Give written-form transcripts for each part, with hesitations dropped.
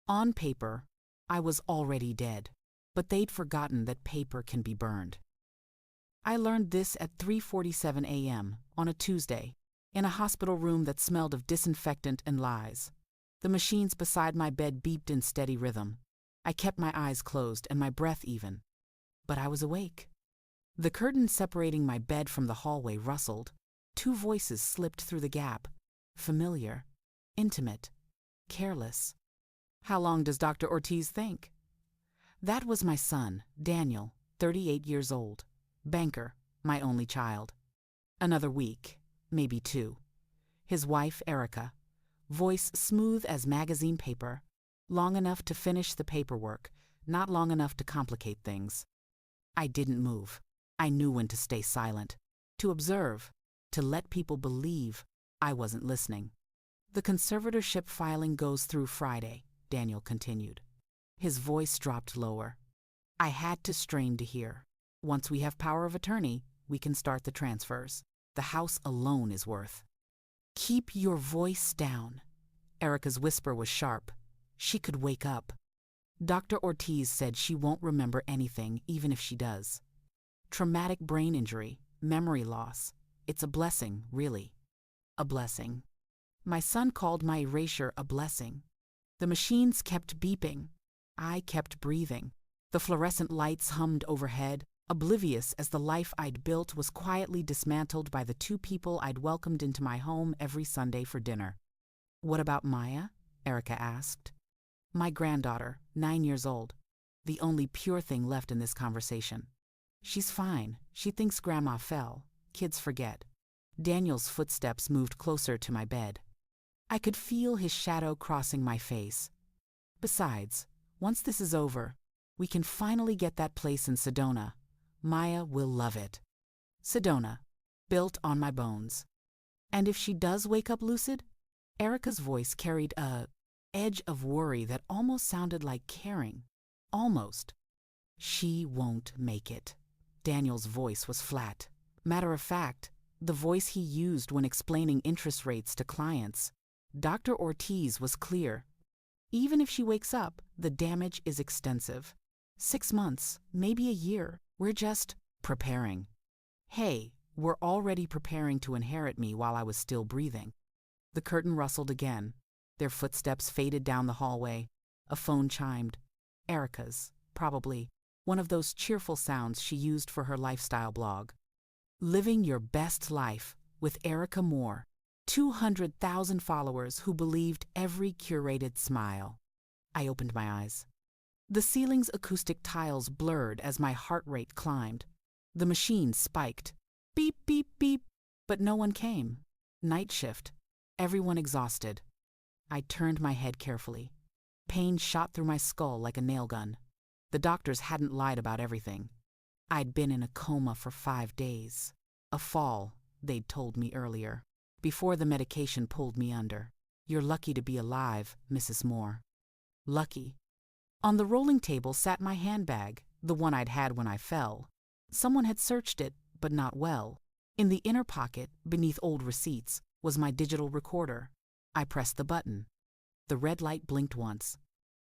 On paper, I was already dead, but they'd forgotten that paper can be burned. I learned this at 3:47 a.m. on a Tuesday, in a hospital room that smelled of disinfectant and lies. The machines beside my bed beeped in steady rhythm. I kept my eyes closed and my breath even. But I was awake. The curtain separating my bed from the hallway rustled. Two voices slipped through the gap. Familiar, intimate, careless. How long does Dr. Ortiz think? That was my son, Daniel, 38 years old. Banker, my only child. Another week, maybe 2. His wife, Erica. Voice smooth as magazine paper. Long enough to finish the paperwork, not long enough to complicate things. I didn't move. I knew when to stay silent, to observe, to let people believe I wasn't listening. The conservatorship filing goes through Friday, Daniel continued. His voice dropped lower. I had to strain to hear. Once we have power of attorney, we can start the transfers. The house alone is worth. Keep your voice down. Erica's whisper was sharp. She could wake up. Dr. Ortiz said she won't remember anything, even if she does. Traumatic brain injury, memory loss. It's a blessing, really. A blessing. My son called my erasure a blessing. The machines kept beeping. I kept breathing. The fluorescent lights hummed overhead, oblivious as the life I'd built was quietly dismantled by the 2 people I'd welcomed into my home every Sunday for dinner. What about Maya? Erica asked. My granddaughter, 9 years old. The only pure thing left in this conversation. She's fine. She thinks Grandma fell. Kids forget. Daniel's footsteps moved closer to my bed. I could feel his shadow crossing my face. Besides, once this is over, we can finally get that place in Sedona. Maya will love it. Sedona, built on my bones. And if she does wake up lucid? Erica's voice carried a edge of worry that almost sounded like caring. Almost. She won't make it. Daniel's voice was flat. Matter of fact, the voice he used when explaining interest rates to clients. Dr. Ortiz was clear. Even if she wakes up, the damage is extensive. 6 months, maybe a year. We're just preparing. Hey, we're already preparing to inherit me while I was still breathing. The curtain rustled again. Their footsteps faded down the hallway. A phone chimed. Erica's, probably. One of those cheerful sounds she used for her lifestyle blog. Living Your Best Life with Erica Moore. 200,000 followers who believed every curated smile. I opened my eyes. The ceiling's acoustic tiles blurred as my heart rate climbed. The machine spiked. Beep, beep, beep. But no one came. Night shift. Everyone exhausted. I turned my head carefully. Pain shot through my skull like a nail gun. The doctors hadn't lied about everything. I'd been in a coma for 5 days. A fall, they'd told me earlier, before the medication pulled me under. You're lucky to be alive, Mrs. Moore. Lucky. On the rolling table sat my handbag, the one I'd had when I fell. Someone had searched it, but not well. In the inner pocket, beneath old receipts, was my digital recorder. I pressed the button. The red light blinked once.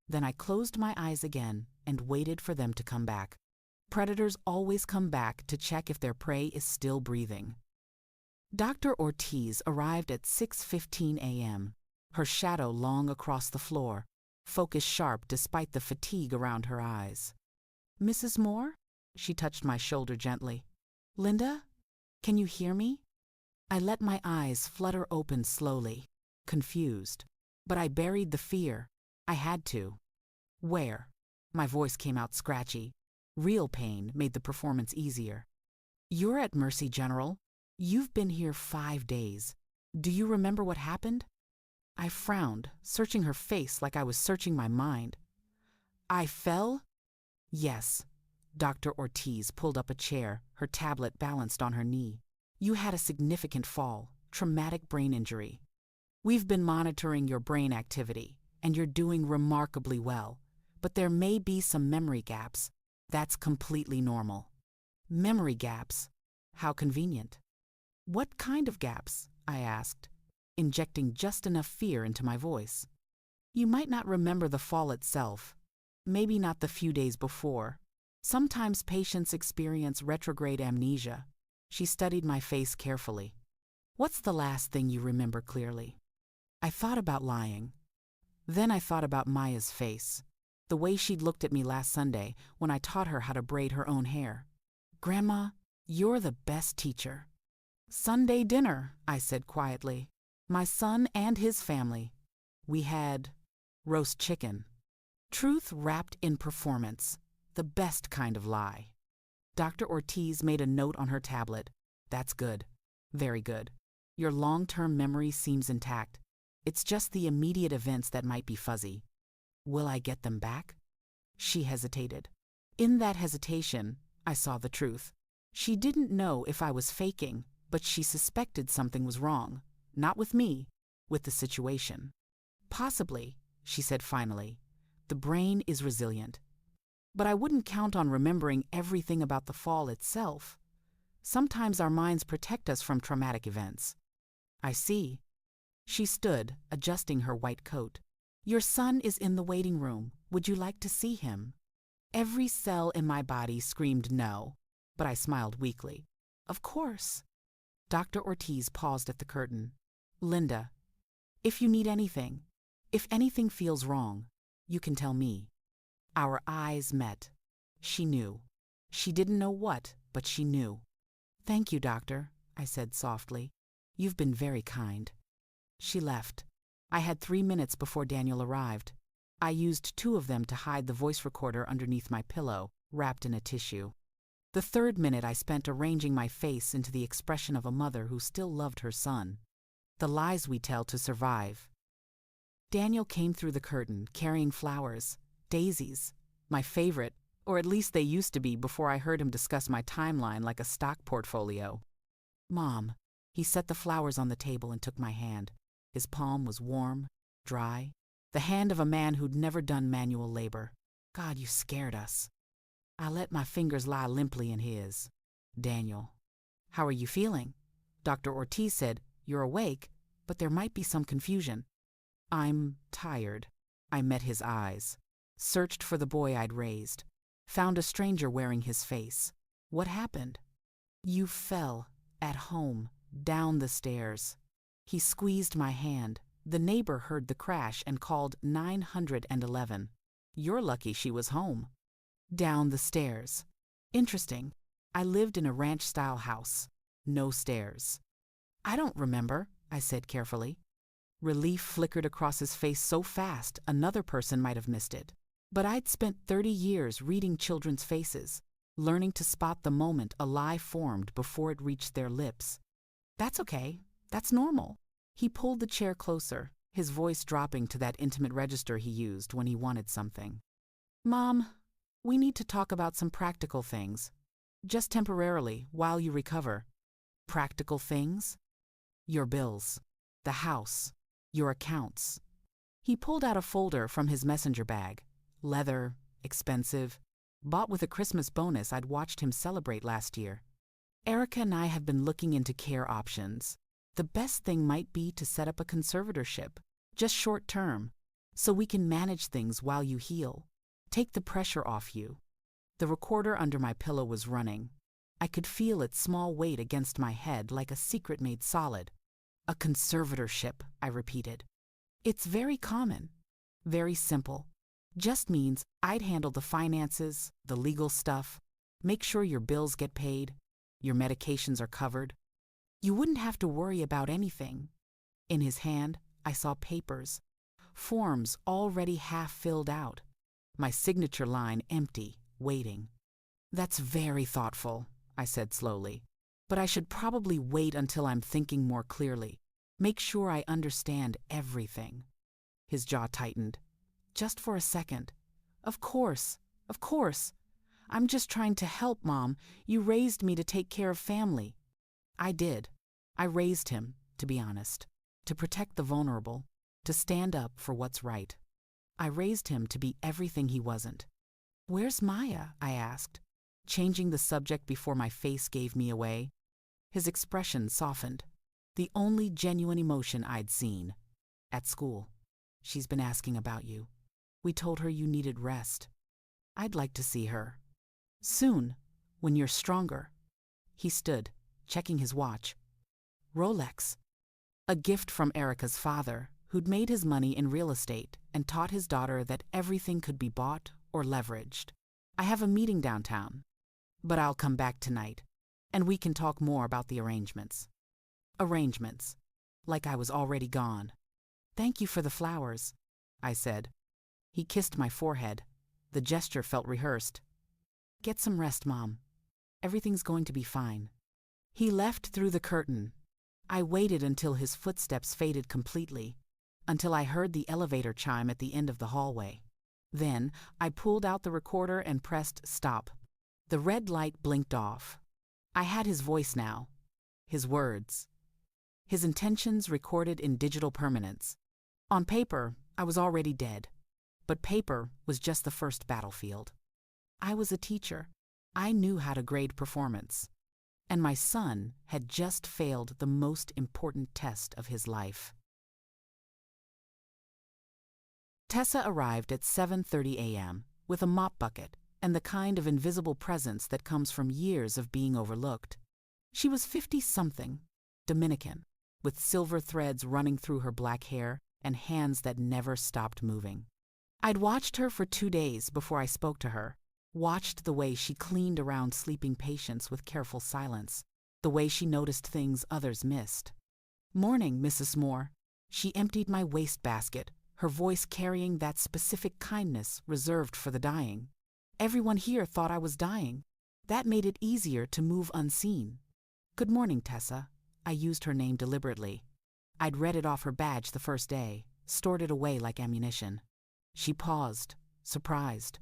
Then I closed my eyes again and waited for them to come back. Predators always come back to check if their prey is still breathing. Dr. Ortiz arrived at 6:15 a.m., her shadow long across the floor, focus sharp despite the fatigue around her eyes. Mrs. Moore? She touched my shoulder gently. Linda? Can you hear me? I let my eyes flutter open slowly, confused. But I buried the fear. I had to. Where? My voice came out scratchy. Real pain made the performance easier. You're at Mercy, General. You've been here 5 days. Do you remember what happened? I frowned, searching her face like I was searching my mind. I fell? Yes. Dr. Ortiz pulled up a chair, her tablet balanced on her knee. You had a significant fall, traumatic brain injury. We've been monitoring your brain activity, and you're doing remarkably well. But there may be some memory gaps. That's completely normal. Memory gaps? How convenient. What kind of gaps? I asked, injecting just enough fear into my voice. You might not remember the fall itself, maybe not the few days before. Sometimes patients experience retrograde amnesia. She studied my face carefully. What's the last thing you remember clearly? I thought about lying. Then I thought about Maya's face, the way she'd looked at me last Sunday when I taught her how to braid her own hair. Grandma, you're the best teacher. Sunday dinner, I said quietly. My son and his family. We had roast chicken. Truth wrapped in performance, the best kind of lie. Dr. Ortiz made a note on her tablet. That's good. Very good. Your long-term memory seems intact. It's just the immediate events that might be fuzzy. Will I get them back? She hesitated. In that hesitation, I saw the truth. She didn't know if I was faking, but she suspected something was wrong. Not with me, with the situation. Possibly, she said finally. The brain is resilient. But I wouldn't count on remembering everything about the fall itself. Sometimes our minds protect us from traumatic events. I see. She stood, adjusting her white coat. Your son is in the waiting room. Would you like to see him? Every cell in my body screamed no, but I smiled weakly. Of course. Dr. Ortiz paused at the curtain. Linda, if you need anything, if anything feels wrong, you can tell me. Our eyes met. She knew. She didn't know what, but she knew. Thank you, doctor, I said softly. You've been very kind. She left. I had 3 minutes before Daniel arrived. I used 2 of them to hide the voice recorder underneath my pillow, wrapped in a tissue. The 3rd minute I spent arranging my face into the expression of a mother who still loved her son. The lies we tell to survive. Daniel came through the curtain, carrying flowers, daisies, my favorite, or at least they used to be before I heard him discuss my timeline like a stock portfolio. Mom, he set the flowers on the table and took my hand. His palm was warm, dry, the hand of a man who'd never done manual labor. God, you scared us. I let my fingers lie limply in his. Daniel. How are you feeling? Dr. Ortiz said, you're awake, but there might be some confusion. I'm tired. I met his eyes. Searched for the boy I'd raised. Found a stranger wearing his face. What happened? You fell, at home, down the stairs. He squeezed my hand. The neighbor heard the crash and called 911. You're lucky she was home. Down the stairs. Interesting. I lived in a ranch-style house. No stairs. I don't remember, I said carefully. Relief flickered across his face so fast another person might have missed it. But I'd spent 30 years reading children's faces, learning to spot the moment a lie formed before it reached their lips. That's okay. That's normal. He pulled the chair closer, his voice dropping to that intimate register he used when he wanted something. Mom, we need to talk about some practical things. Just temporarily, while you recover. Practical things? Your bills. The house. Your accounts. He pulled out a folder from his messenger bag. Leather, expensive, bought with a Christmas bonus I'd watched him celebrate last year. Erica and I have been looking into care options. The best thing might be to set up a conservatorship, just short term, so we can manage things while you heal. Take the pressure off you. The recorder under my pillow was running. I could feel its small weight against my head like a secret made solid. A conservatorship, I repeated. It's very common, very simple. Just means I'd handle the finances, the legal stuff, make sure your bills get paid, your medications are covered. You wouldn't have to worry about anything. In his hand, I saw papers, forms already half filled out, my signature line empty, waiting. That's very thoughtful, I said slowly, but I should probably wait until I'm thinking more clearly. Make sure I understand everything. His jaw tightened. Just for a second. Of course. I'm just trying to help, Mom. You raised me to take care of family. I did. I raised him, to be honest, to protect the vulnerable, to stand up for what's right. I raised him to be everything he wasn't. Where's Maya? I asked, changing the subject before my face gave me away. His expression softened. The only genuine emotion I'd seen. At school. She's been asking about you. We told her you needed rest. I'd like to see her. Soon, when you're stronger." He stood, checking his watch. Rolex. A gift from Erica's father, who'd made his money in real estate and taught his daughter that everything could be bought or leveraged. "I have a meeting downtown, but I'll come back tonight, and we can talk more about the arrangements." Arrangements. Like I was already gone. "Thank you for the flowers," I said. He kissed my forehead. The gesture felt rehearsed. "Get some rest, Mom. Everything's going to be fine." He left through the curtain. I waited until his footsteps faded completely, until I heard the elevator chime at the end of the hallway. Then I pulled out the recorder and pressed stop. The red light blinked off. I had his voice now, his words, his intentions recorded in digital permanence. On paper, I was already dead, but paper was just the first battlefield. I was a teacher. I knew how to grade performance. And my son had just failed the most important test of his life. Tessa arrived at 7:30 a.m. with a mop bucket and the kind of invisible presence that comes from years of being overlooked. She was 50-something, Dominican, with silver threads running through her black hair and hands that never stopped moving. I'd watched her for 2 days before I spoke to her, watched the way she cleaned around sleeping patients with careful silence, the way she noticed things others missed. "Morning, Mrs. Moore." She emptied my wastebasket, her voice carrying that specific kindness reserved for the dying. Everyone here thought I was dying. That made it easier to move unseen. "Good morning, Tessa." I used her name deliberately. I'd read it off her badge the first day, stored it away like ammunition. She paused, surprised.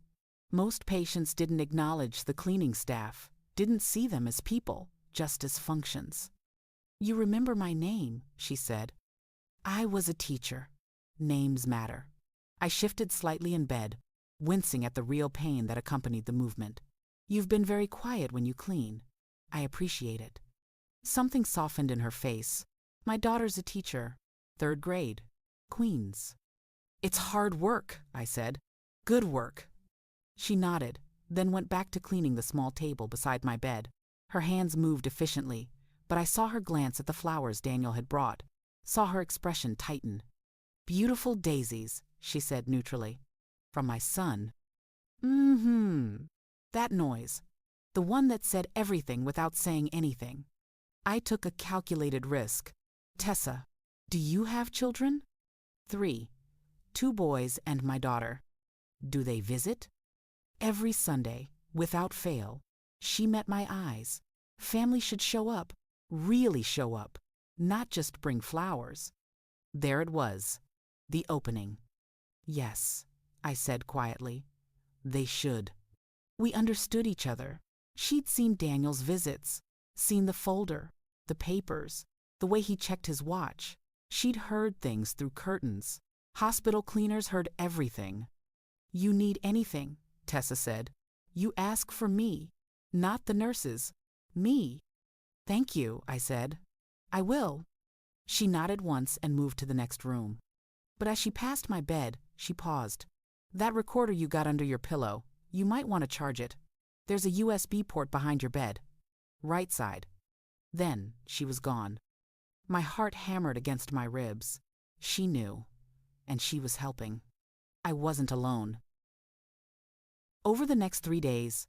Most patients didn't acknowledge the cleaning staff, didn't see them as people, just as functions. "You remember my name," she said. I was a teacher. Names matter. I shifted slightly in bed, wincing at the real pain that accompanied the movement. "You've been very quiet when you clean. I appreciate it." Something softened in her face. "My daughter's a teacher. 3rd grade. Queens." "It's hard work," I said. "Good work." She nodded, then went back to cleaning the small table beside my bed. Her hands moved efficiently, but I saw her glance at the flowers Daniel had brought, saw her expression tighten. "Beautiful daisies," she said neutrally. "From my son." That noise. The one that said everything without saying anything. I took a calculated risk. "Tessa, do you have children?" 3. 2 boys and my daughter. "Do they visit?" Every Sunday, without fail, she met my eyes. Family should show up, really show up, not just bring flowers. There it was, the opening. "Yes," I said quietly. "They should." We understood each other. She'd seen Daniel's visits, seen the folder, the papers, the way he checked his watch. She'd heard things through curtains. Hospital cleaners heard everything. "You need anything," Tessa said. "You ask for me, not the nurses. Me." "Thank you," I said. "I will." She nodded once and moved to the next room. But as she passed my bed, she paused. "That recorder you got under your pillow, you might want to charge it. There's a USB port behind your bed. Right side." Then she was gone. My heart hammered against my ribs. She knew, and she was helping. I wasn't alone. Over the next 3 days,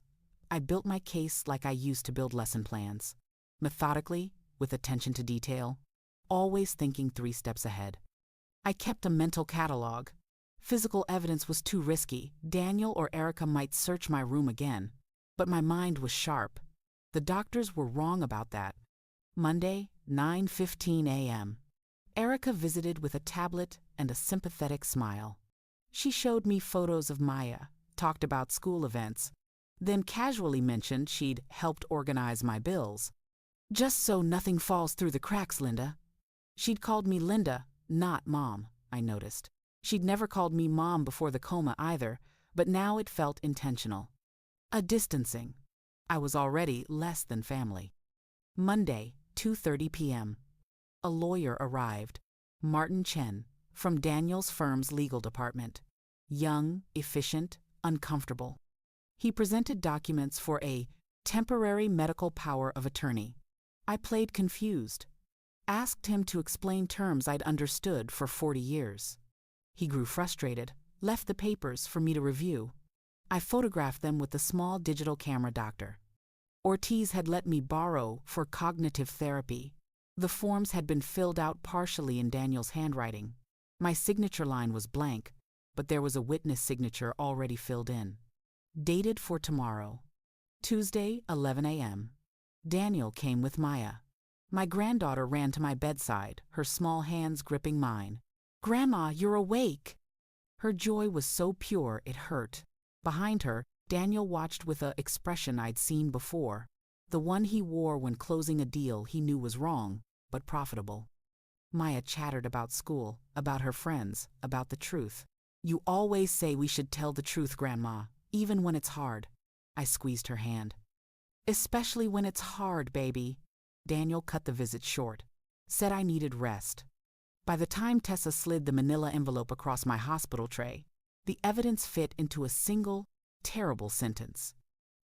I built my case like I used to build lesson plans. Methodically, with attention to detail, always thinking 3 steps ahead. I kept a mental catalog. Physical evidence was too risky. Daniel or Erica might search my room again. But my mind was sharp. The doctors were wrong about that. Monday, 9:15 a.m. Erica visited with a tablet and a sympathetic smile. She showed me photos of Maya, talked about school events, then casually mentioned she'd helped organize my bills. "Just so nothing falls through the cracks, Linda." She'd called me Linda, not Mom, I noticed. She'd never called me Mom before the coma either, but now it felt intentional. A distancing. I was already less than family. Monday, 2:30 p.m. A lawyer arrived. Martin Chen, from Daniel's firm's legal department. Young, efficient, uncomfortable. He presented documents for a temporary medical power of attorney. I played confused. Asked him to explain terms I'd understood for 40 years. He grew frustrated, left the papers for me to review. I photographed them with the small digital camera doctor Ortiz had let me borrow for cognitive therapy. The forms had been filled out partially in Daniel's handwriting. My signature line was blank, but there was a witness signature already filled in. Dated for tomorrow. Tuesday, 11 a.m. Daniel came with Maya. My granddaughter ran to my bedside, her small hands gripping mine. "Grandma, you're awake!" Her joy was so pure it hurt. Behind her, Daniel watched with an expression I'd seen before, the one he wore when closing a deal he knew was wrong, but profitable. Maya chattered about school, about her friends, about the truth. "You always say we should tell the truth, Grandma, even when it's hard." I squeezed her hand. "Especially when it's hard, baby." Daniel cut the visit short. Said I needed rest. By the time Tessa slid the manila envelope across my hospital tray, the evidence fit into a single, terrible sentence.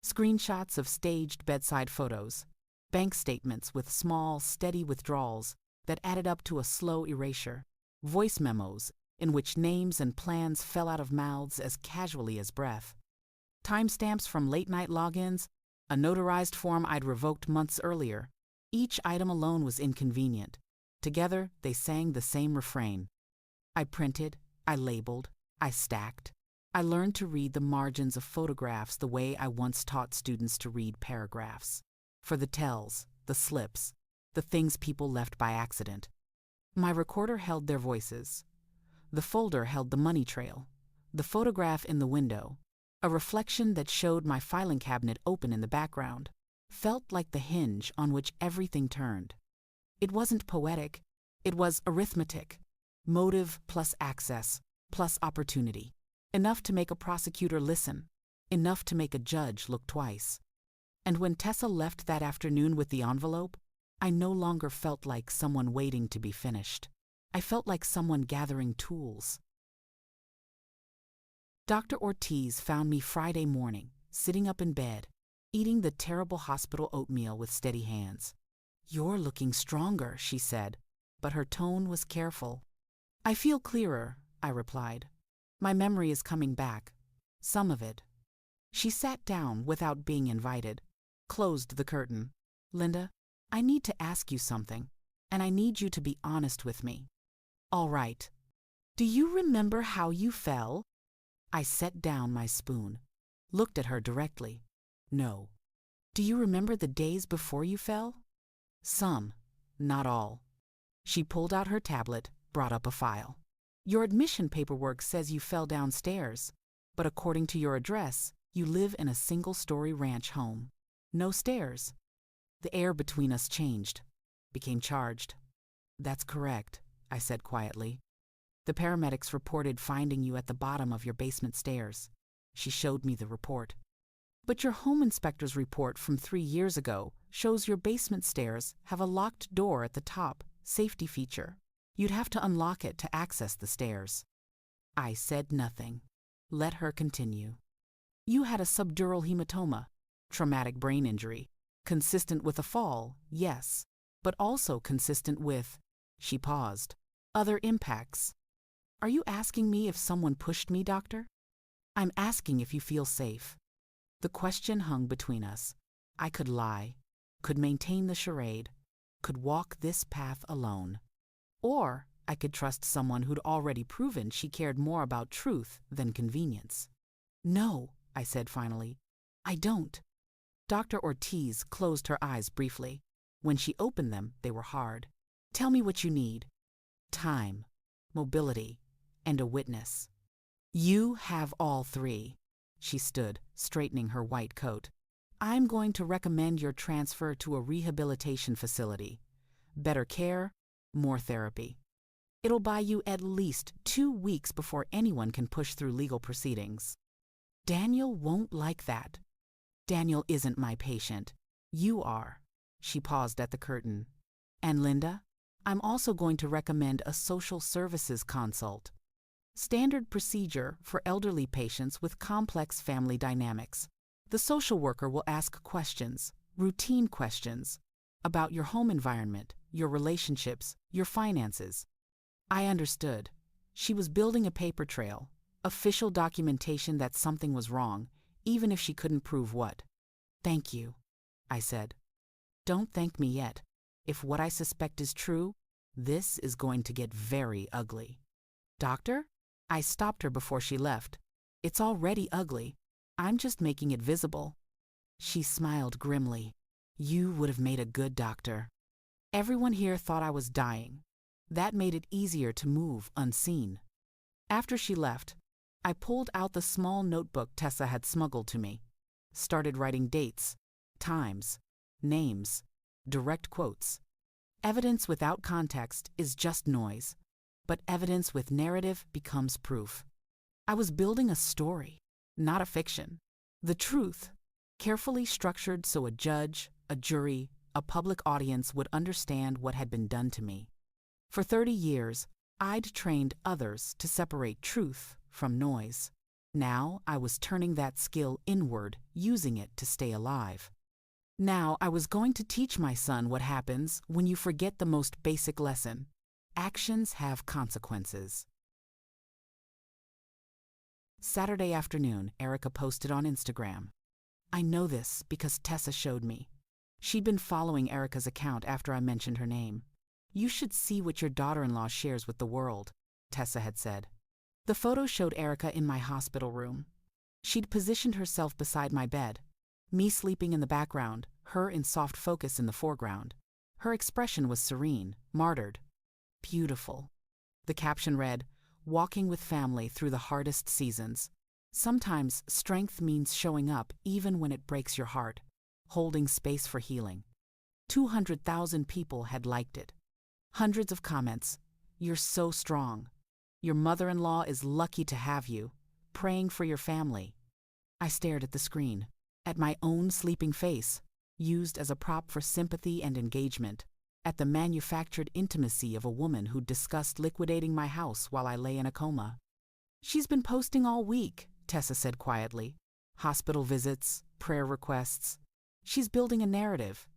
Screenshots of staged bedside photos, bank statements with small, steady withdrawals that added up to a slow erasure, voice memos in which names and plans fell out of mouths as casually as breath, timestamps from late-night logins, a notarized form I'd revoked months earlier. Each item alone was inconvenient. Together, they sang the same refrain. I printed, I labeled, I stacked. I learned to read the margins of photographs the way I once taught students to read paragraphs. For the tells, the slips, the things people left by accident. My recorder held their voices. The folder held the money trail. The photograph in the window, a reflection that showed my filing cabinet open in the background, felt like the hinge on which everything turned. It wasn't poetic, it was arithmetic. Motive plus access plus opportunity. Enough to make a prosecutor listen, enough to make a judge look twice. And when Tessa left that afternoon with the envelope, I no longer felt like someone waiting to be finished. I felt like someone gathering tools. Dr. Ortiz found me Friday morning, sitting up in bed, eating the terrible hospital oatmeal with steady hands. "You're looking stronger," she said, but her tone was careful. "I feel clearer," I replied. "My memory is coming back. Some of it." She sat down without being invited, closed the curtain. "Linda, I need to ask you something, and I need you to be honest with me." "All right. Do you remember how you fell?" I set down my spoon, looked at her directly. "No." "Do you remember the days before you fell?" "Some, not all." She pulled out her tablet, brought up a file. "Your admission paperwork says you fell downstairs, but according to your address, you live in a single-story ranch home. No stairs." The air between us changed, became charged. "That's correct," I said quietly. "The paramedics reported finding you at the bottom of your basement stairs." She showed me the report. "But your home inspector's report from 3 years ago shows your basement stairs have a locked door at the top, safety feature. You'd have to unlock it to access the stairs." I said nothing. Let her continue. "You had a subdural hematoma, traumatic brain injury, consistent with a fall, yes, but also consistent with," she paused, "other impacts." "Are you asking me if someone pushed me, doctor?" "I'm asking if you feel safe." The question hung between us. I could lie, could maintain the charade, could walk this path alone. Or I could trust someone who'd already proven she cared more about truth than convenience. "No," I said finally, "I don't." Dr. Ortiz closed her eyes briefly. When she opened them, they were hard. "Tell me what you need." "Time, mobility, and a witness." "You have all three." She stood, straightening her white coat. "I'm going to recommend your transfer to a rehabilitation facility. Better care, more therapy. It'll buy you at least 2 weeks before anyone can push through legal proceedings." "Daniel won't like that." "Daniel isn't my patient. You are." She paused at the curtain. "And Linda?" I'm also going to recommend a social services consult. Standard procedure for elderly patients with complex family dynamics. The social worker will ask questions, routine questions, about your home environment, your relationships, your finances. I understood. She was building a paper trail, official documentation that something was wrong, even if she couldn't prove what. Thank you, I said. Don't thank me yet. If what I suspect is true, this is going to get very ugly. Doctor? I stopped her before she left. It's already ugly. I'm just making it visible. She smiled grimly. You would have made a good doctor. Everyone here thought I was dying. That made it easier to move unseen. After she left, I pulled out the small notebook Tessa had smuggled to me, started writing dates, times, names, direct quotes. Evidence without context is just noise, but evidence with narrative becomes proof. I was building a story, not a fiction. The truth, carefully structured so a judge, a jury, a public audience would understand what had been done to me. For 30 years, I'd trained others to separate truth from noise. Now I was turning that skill inward, using it to stay alive. Now I was going to teach my son what happens when you forget the most basic lesson. Actions have consequences. Saturday afternoon, Erica posted on Instagram. I know this because Tessa showed me. She'd been following Erica's account after I mentioned her name. You should see what your daughter-in-law shares with the world, Tessa had said. The photo showed Erica in my hospital room. She'd positioned herself beside my bed, me sleeping in the background, her in soft focus in the foreground. Her expression was serene, martyred. Beautiful. The caption read, "Walking with family through the hardest seasons. Sometimes strength means showing up even when it breaks your heart, holding space for healing." 200,000 people had liked it. Hundreds of comments. You're so strong. Your mother-in-law is lucky to have you. Praying for your family. I stared at the screen, at my own sleeping face, used as a prop for sympathy and engagement, at the manufactured intimacy of a woman who discussed liquidating my house while I lay in a coma. She's been posting all week, Tessa said quietly. Hospital visits, prayer requests. She's building a narrative.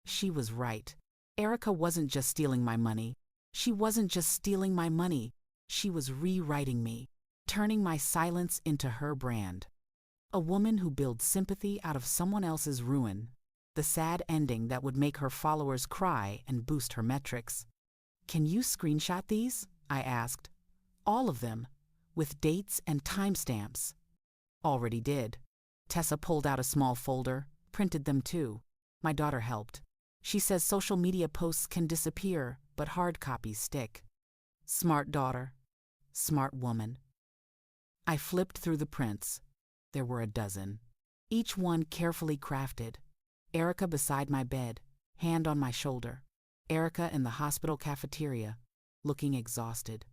She was right. Erica wasn't just stealing my money. She wasn't just stealing my money. She was rewriting me, turning my silence into her brand. A woman who builds sympathy out of someone else's ruin. The sad ending that would make her followers cry and boost her metrics. Can you screenshot these? I asked. All of them, with dates and timestamps. Already did. Tessa pulled out a small folder, printed them too. My daughter helped. She says social media posts can disappear, but hard copies stick. Smart daughter. Smart woman. I flipped through the prints. There were a dozen. Each one carefully crafted. Erica beside my bed, hand on my shoulder. Erica in the hospital cafeteria, looking exhausted.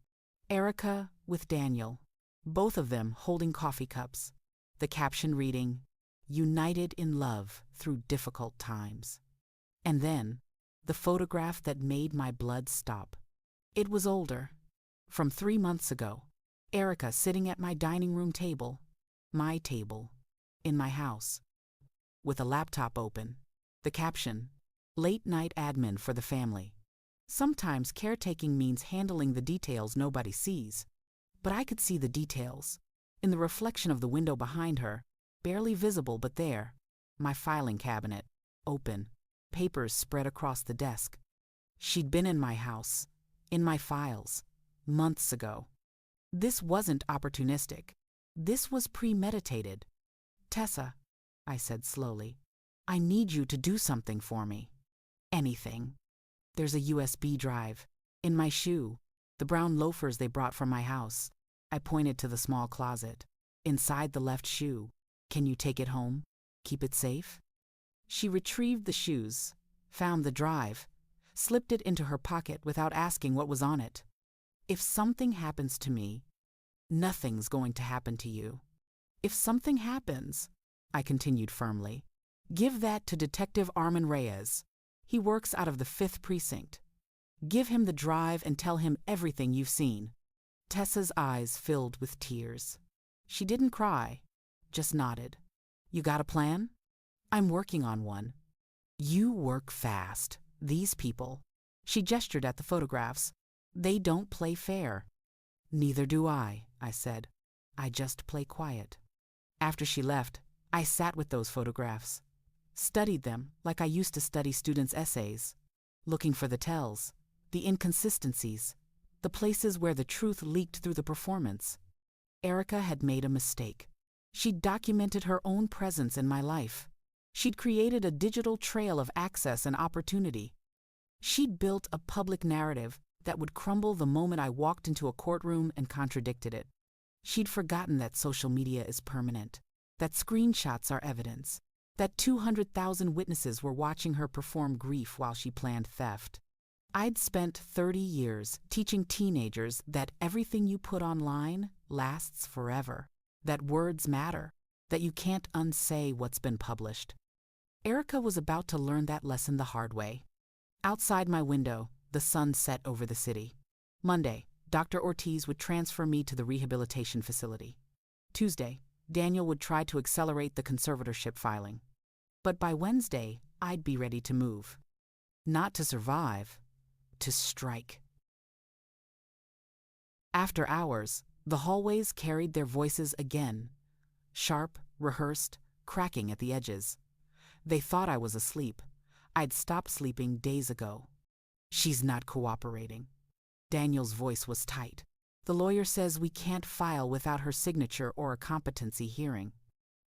Erica with Daniel, both of them holding coffee cups. The caption reading, "United in love through difficult times." And then, the photograph that made my blood stop. It was older, from 3 months ago. Erica sitting at my dining room table, my table, in my house, with a laptop open. The caption, "Late night admin for the family." Sometimes caretaking means handling the details nobody sees. But I could see the details. In the reflection of the window behind her, barely visible but there, my filing cabinet, open, papers spread across the desk. She'd been in my house, in my files, months ago. This wasn't opportunistic. This was premeditated. "Tessa," I said slowly, "I need you to do something for me. Anything. There's a USB drive. In my shoe. The brown loafers they brought from my house." I pointed to the small closet. "Inside the left shoe. Can you take it home? Keep it safe?" She retrieved the shoes, found the drive, slipped it into her pocket without asking what was on it. "If something happens to me, nothing's going to happen to you. If something happens," I continued firmly, "give that to Detective Armin Reyes. He works out of the 5th Precinct. Give him the drive and tell him everything you've seen." Tessa's eyes filled with tears. She didn't cry, just nodded. "You got a plan?" "I'm working on one." "You work fast. These people," she gestured at the photographs, "they don't play fair." "Neither do I," I said. "I just play quiet." After she left, I sat with those photographs, studied them like I used to study students' essays, looking for the tells, the inconsistencies, the places where the truth leaked through the performance. Erica had made a mistake. She'd documented her own presence in my life. She'd created a digital trail of access and opportunity. She'd built a public narrative that would crumble the moment I walked into a courtroom and contradicted it. She'd forgotten that social media is permanent, that screenshots are evidence, that 200,000 witnesses were watching her perform grief while she planned theft. I'd spent 30 years teaching teenagers that everything you put online lasts forever, that words matter, that you can't unsay what's been published. Erica was about to learn that lesson the hard way. Outside my window, the sun set over the city. Monday, Dr. Ortiz would transfer me to the rehabilitation facility. Tuesday, Daniel would try to accelerate the conservatorship filing. But by Wednesday, I'd be ready to move. Not to survive, to strike. After hours, the hallways carried their voices again, sharp, rehearsed, cracking at the edges. They thought I was asleep. I'd stopped sleeping days ago. "She's not cooperating." Daniel's voice was tight. "The lawyer says we can't file without her signature or a competency hearing.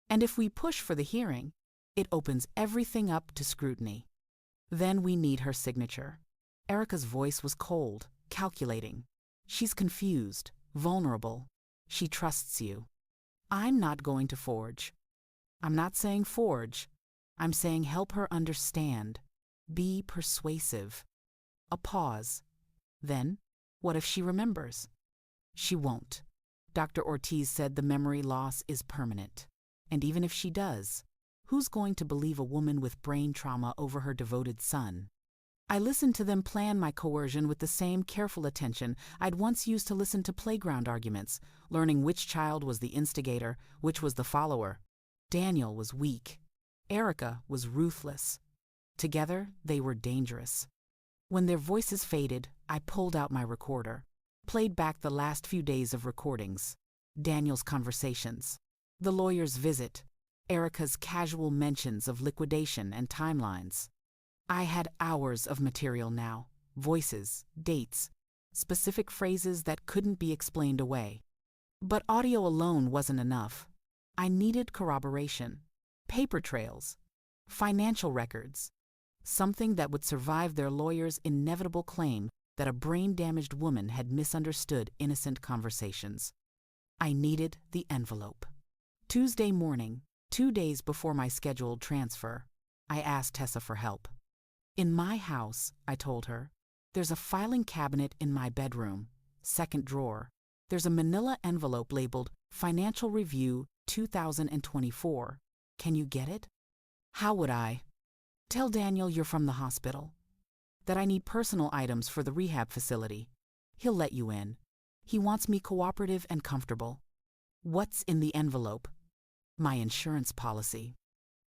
And if we push for the hearing, it opens everything up to scrutiny. Then we need her signature." Erica's voice was cold, calculating. "She's confused, vulnerable. She trusts you. I'm not going to forge." "I'm not saying forge. I'm saying help her understand. Be persuasive." A pause. Then, what if she remembers? She won't. Dr. Ortiz said the memory loss is permanent. And even if she does, who's going to believe a woman with brain trauma over her devoted son? I listened to them plan my coercion with the same careful attention I'd once used to listen to playground arguments, learning which child was the instigator, which was the follower. Daniel was weak. Erica was ruthless. Together, they were dangerous. When their voices faded, I pulled out my recorder, played back the last few days of recordings. Daniel's conversations, the lawyer's visit, Erica's casual mentions of liquidation and timelines. I had hours of material now, voices, dates, specific phrases that couldn't be explained away. But audio alone wasn't enough. I needed corroboration, paper trails, financial records, something that would survive their lawyer's inevitable claim that a brain-damaged woman had misunderstood innocent conversations. I needed the envelope. Tuesday morning, 2 days before my scheduled transfer, I asked Tessa for help. "In my house," I told her, "there's a filing cabinet in my bedroom, second drawer. There's a manila envelope labeled Financial Review 2024. Can you get it?" "How would I?" "Tell Daniel you're from the hospital, that I need personal items for the rehab facility. He'll let you in. He wants me cooperative and comfortable." "What's in the envelope?" "My insurance policy."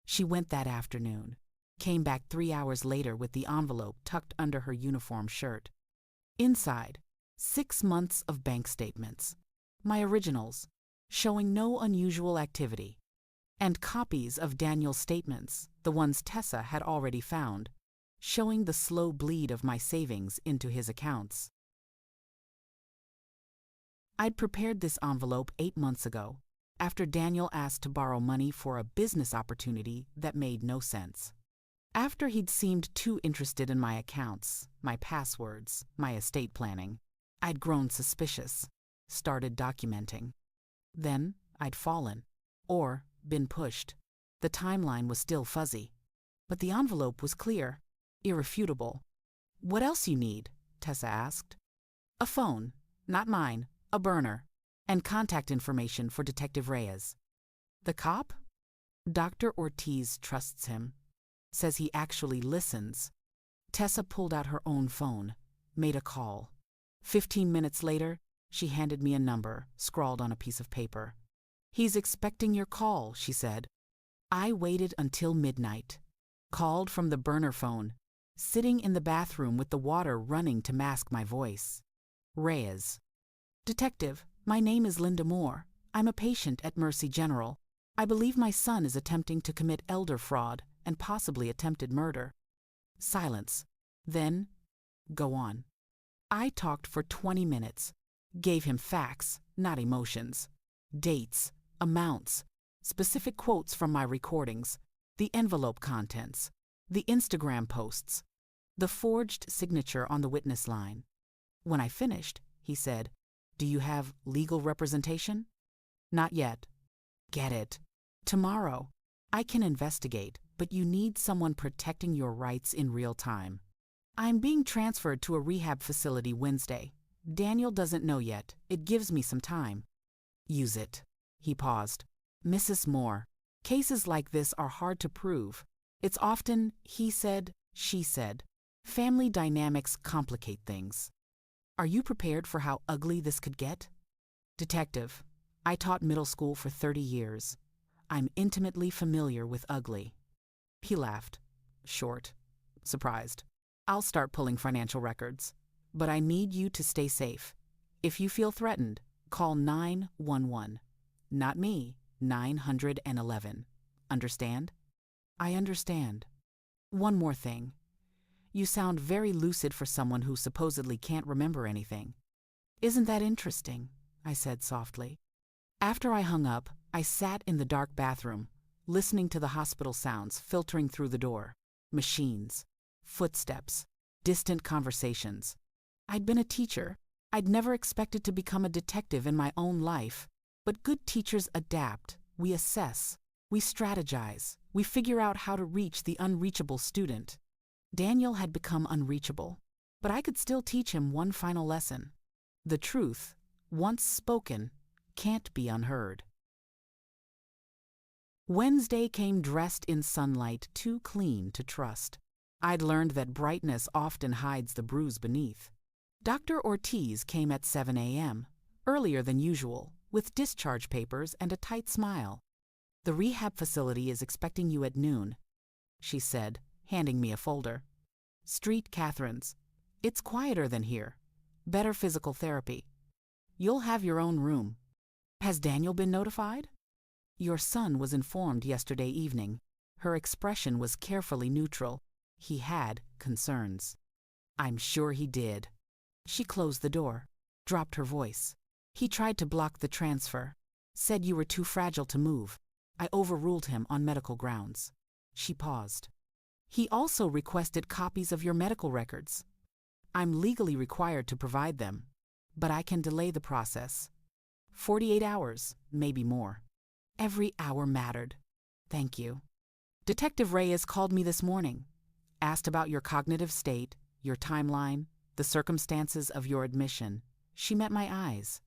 She went that afternoon, came back 3 hours later with the envelope tucked under her uniform shirt. Inside, 6 months of bank statements, my originals, showing no unusual activity, and copies of Daniel's statements, the ones Tessa had already found, showing the slow bleed of my savings into his accounts. I'd prepared this envelope 8 months ago, after Daniel asked to borrow money for a business opportunity that made no sense. After he'd seemed too interested in my accounts, my passwords, my estate planning, I'd grown suspicious, started documenting. Then I'd fallen, or been pushed. The timeline was still fuzzy, but the envelope was clear, irrefutable. "What else you need?" Tessa asked. "A phone, not mine, a burner, and contact information for Detective Reyes." "The cop?" "Dr. Ortiz trusts him. Says he actually listens." Tessa pulled out her own phone, made a call. 15 minutes later, she handed me a number, scrawled on a piece of paper. "He's expecting your call," she said. I waited until midnight. Called from the burner phone, sitting in the bathroom with the water running to mask my voice. Reyes. "Detective, my name is Linda Moore. I'm a patient at Mercy General. I believe my son is attempting to commit elder fraud and possibly attempted murder." Silence. Then, "Go on." I talked for 20 minutes. Gave him facts, not emotions. Dates, amounts, specific quotes from my recordings, the envelope contents, the Instagram posts, the forged signature on the witness line. When I finished, he said, "Do you have legal representation?" "Not yet." "Get it. Tomorrow. I can investigate, but you need someone protecting your rights in real time. I'm being transferred to a rehab facility Wednesday. Daniel doesn't know yet. It gives me some time." "Use it." He paused. "Mrs. Moore, cases like this are hard to prove. It's often he said, she said. Family dynamics complicate things. Are you prepared for how ugly this could get?" "Detective, I taught middle school for 30 years. I'm intimately familiar with ugly." He laughed. Short. Surprised. "I'll start pulling financial records. But I need you to stay safe. If you feel threatened, call 911. Not me, 911. Understand?" "I understand. One more thing. You sound very lucid for someone who supposedly can't remember anything." "Isn't that interesting?" I said softly. After I hung up, I sat in the dark bathroom, listening to the hospital sounds filtering through the door. Machines, footsteps, distant conversations. I'd been a teacher. I'd never expected to become a detective in my own life. But good teachers adapt. We assess. We strategize. We figure out how to reach the unreachable student. Daniel had become unreachable, but I could still teach him one final lesson. The truth, once spoken, can't be unheard. Wednesday came dressed in sunlight too clean to trust. I'd learned that brightness often hides the bruise beneath. Dr. Ortiz came at 7 a.m., earlier than usual, with discharge papers and a tight smile. "The rehab facility is expecting you at noon," she said, handing me a folder. "Street Catherine's. It's quieter than here. Better physical therapy. You'll have your own room. Has Daniel been notified?" "Your son was informed yesterday evening." Her expression was carefully neutral. He had concerns. "I'm sure he did." She closed the door, dropped her voice. "He tried to block the transfer. Said you were too fragile to move. I overruled him on medical grounds." She paused. "He also requested copies of your medical records. I'm legally required to provide them, but I can delay the process. 48 hours, maybe more." Every hour mattered. "Thank you." "Detective Reyes called me this morning. Asked about your cognitive state, your timeline, the circumstances of your admission." She met my eyes.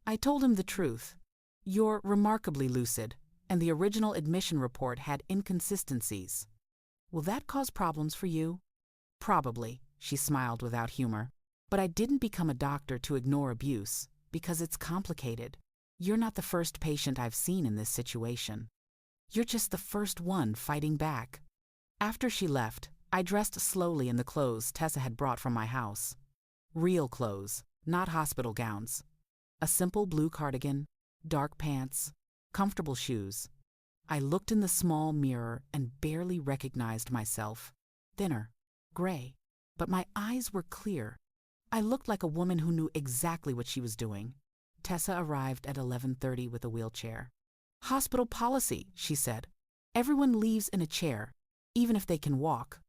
I told him the truth. "You're remarkably lucid, and the original admission report had inconsistencies. Will that cause problems for you?" "Probably," she smiled without humor. "But I didn't become a doctor to ignore abuse, because it's complicated. You're not the first patient I've seen in this situation. You're just the first one fighting back." After she left, I dressed slowly in the clothes Tessa had brought from my house. Real clothes, not hospital gowns. A simple blue cardigan, dark pants, comfortable shoes. I looked in the small mirror and barely recognized myself. Thinner, gray, but my eyes were clear. I looked like a woman who knew exactly what she was doing. Tessa arrived at 11:30 with a wheelchair. "Hospital policy," she said. "Everyone leaves in a chair, even if they can walk."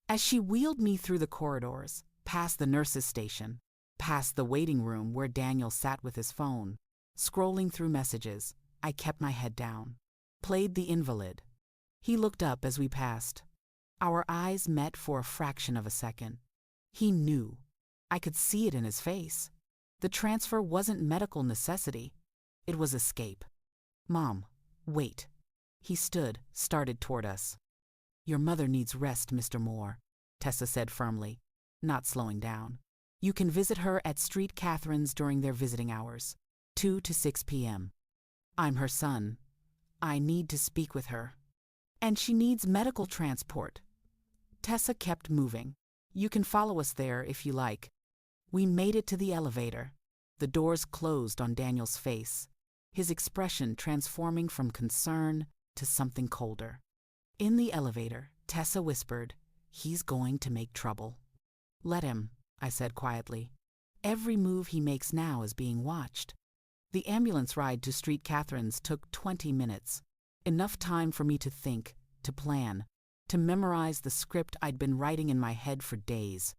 As she wheeled me through the corridors, past the nurse's station, past the waiting room where Daniel sat with his phone, scrolling through messages, I kept my head down, played the invalid. He looked up as we passed. Our eyes met for a fraction of a second. He knew. I could see it in his face. The transfer wasn't medical necessity. It was escape. "Mom, wait." He stood, started toward us. "Your mother needs rest, Mr. Moore," Tessa said firmly, not slowing down. You can visit her at Street Catherine's during their visiting hours, 2 to 6 p.m. I'm her son. I need to speak with her. And she needs medical transport. Tessa kept moving. You can follow us there if you like. We made it to the elevator. The doors closed on Daniel's face, his expression transforming from concern to something colder. In the elevator, Tessa whispered, "He's going to make trouble." "Let him," I said quietly. "Every move he makes now is being watched." The ambulance ride to Street Catherine's took 20 minutes. Enough time for me to think, to plan, to memorize the script I'd been writing in my head for days.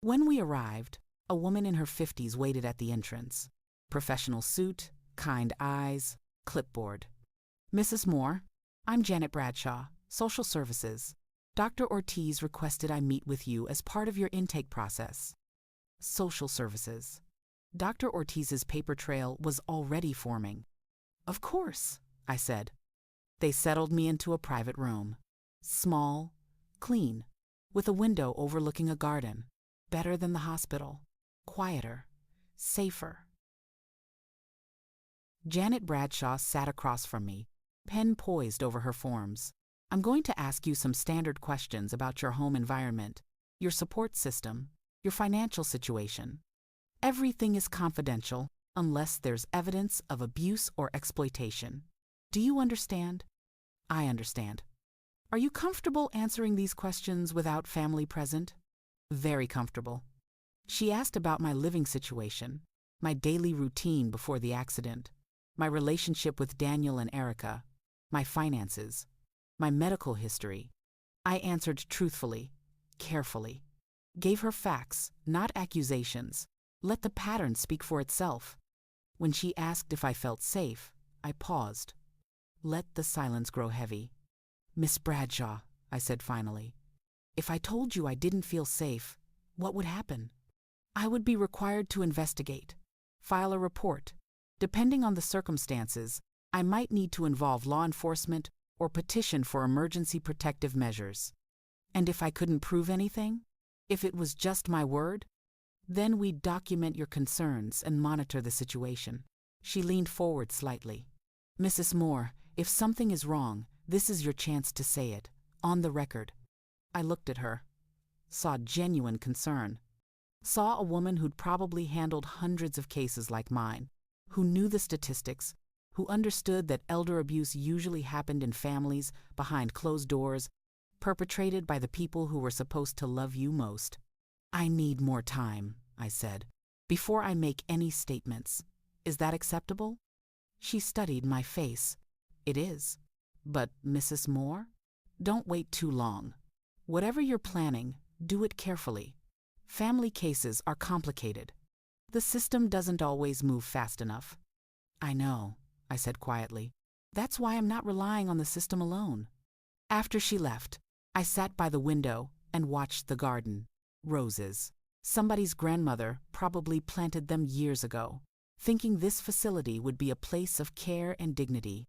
When we arrived, a woman in her 50s waited at the entrance. Professional suit, kind eyes, clipboard. "Mrs. Moore, I'm Janet Bradshaw, Social Services. Dr. Ortiz requested I meet with you as part of your intake process." Social Services. Dr. Ortiz's paper trail was already forming. "Of course," I said. They settled me into a private room. Small, clean, with a window overlooking a garden. Better than the hospital. Quieter. Safer. Janet Bradshaw sat across from me, pen poised over her forms. "I'm going to ask you some standard questions about your home environment, your support system, your financial situation. Everything is confidential unless there's evidence of abuse or exploitation. Do you understand?" "I understand." "Are you comfortable answering these questions without family present?" "Very comfortable." She asked about my living situation, my daily routine before the accident, my relationship with Daniel and Erica, my finances, my medical history. I answered truthfully, carefully. Gave her facts, not accusations. Let the pattern speak for itself. When she asked if I felt safe, I paused. Let the silence grow heavy. "Miss Bradshaw," I said finally, "if I told you I didn't feel safe, what would happen?" "I would be required to investigate, file a report. Depending on the circumstances, I might need to involve law enforcement or petition for emergency protective measures. And if I couldn't prove anything, if it was just my word, then we'd document your concerns and monitor the situation." She leaned forward slightly. "Mrs. Moore, if something is wrong, this is your chance to say it, on the record." I looked at her, saw genuine concern. Saw a woman who'd probably handled hundreds of cases like mine, who knew the statistics, who understood that elder abuse usually happened in families behind closed doors, perpetrated by the people who were supposed to love you most. "I need more time," I said, "before I make any statements. Is that acceptable?" She studied my face. "It is. But, Mrs. Moore, don't wait too long. Whatever you're planning, do it carefully. Family cases are complicated. The system doesn't always move fast enough." "I know," I said quietly. "That's why I'm not relying on the system alone." After she left, I sat by the window and watched the garden. Roses. Somebody's grandmother probably planted them years ago, thinking this facility would be a place of care and dignity.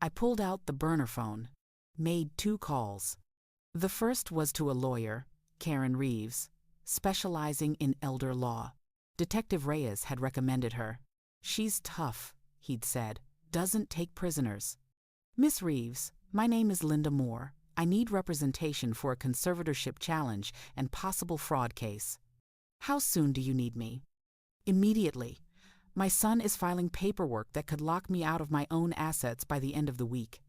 I pulled out the burner phone, made 2 calls. The first was to a lawyer, Karen Reeves, specializing in elder law. Detective Reyes had recommended her. "She's tough," he'd said, "doesn't take prisoners." "Miss Reeves, my name is Linda Moore. I need representation for a conservatorship challenge and possible fraud case." "How soon do you need me?" "Immediately. My son is filing paperwork that could lock me out of my own assets by the end of the week."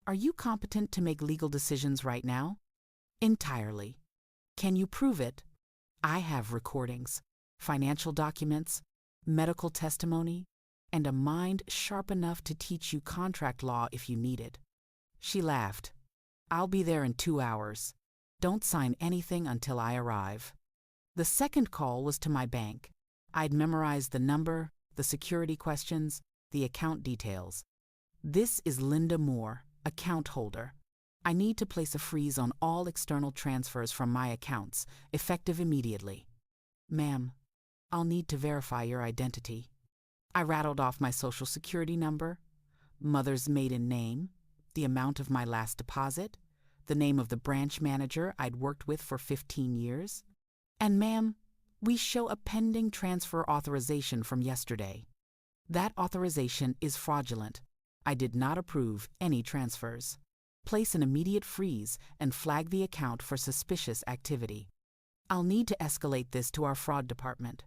"Are you competent to make legal decisions right now?" "Entirely." "Can you prove it?" "I have recordings, financial documents, medical testimony, and a mind sharp enough to teach you contract law if you need it." She laughed. "I'll be there in 2 hours. Don't sign anything until I arrive." The second call was to my bank. I'd memorized the number, the security questions, the account details. "This is Linda Moore, account holder. I need to place a freeze on all external transfers from my accounts, effective immediately." "Ma'am, I'll need to verify your identity." I rattled off my social security number, mother's maiden name, the amount of my last deposit, the name of the branch manager I'd worked with for 15 years. "And ma'am, We show a pending transfer authorization from yesterday. That authorization is fraudulent. I did not approve any transfers. Place an immediate freeze and flag the account for suspicious activity. I'll need to escalate this to our fraud department.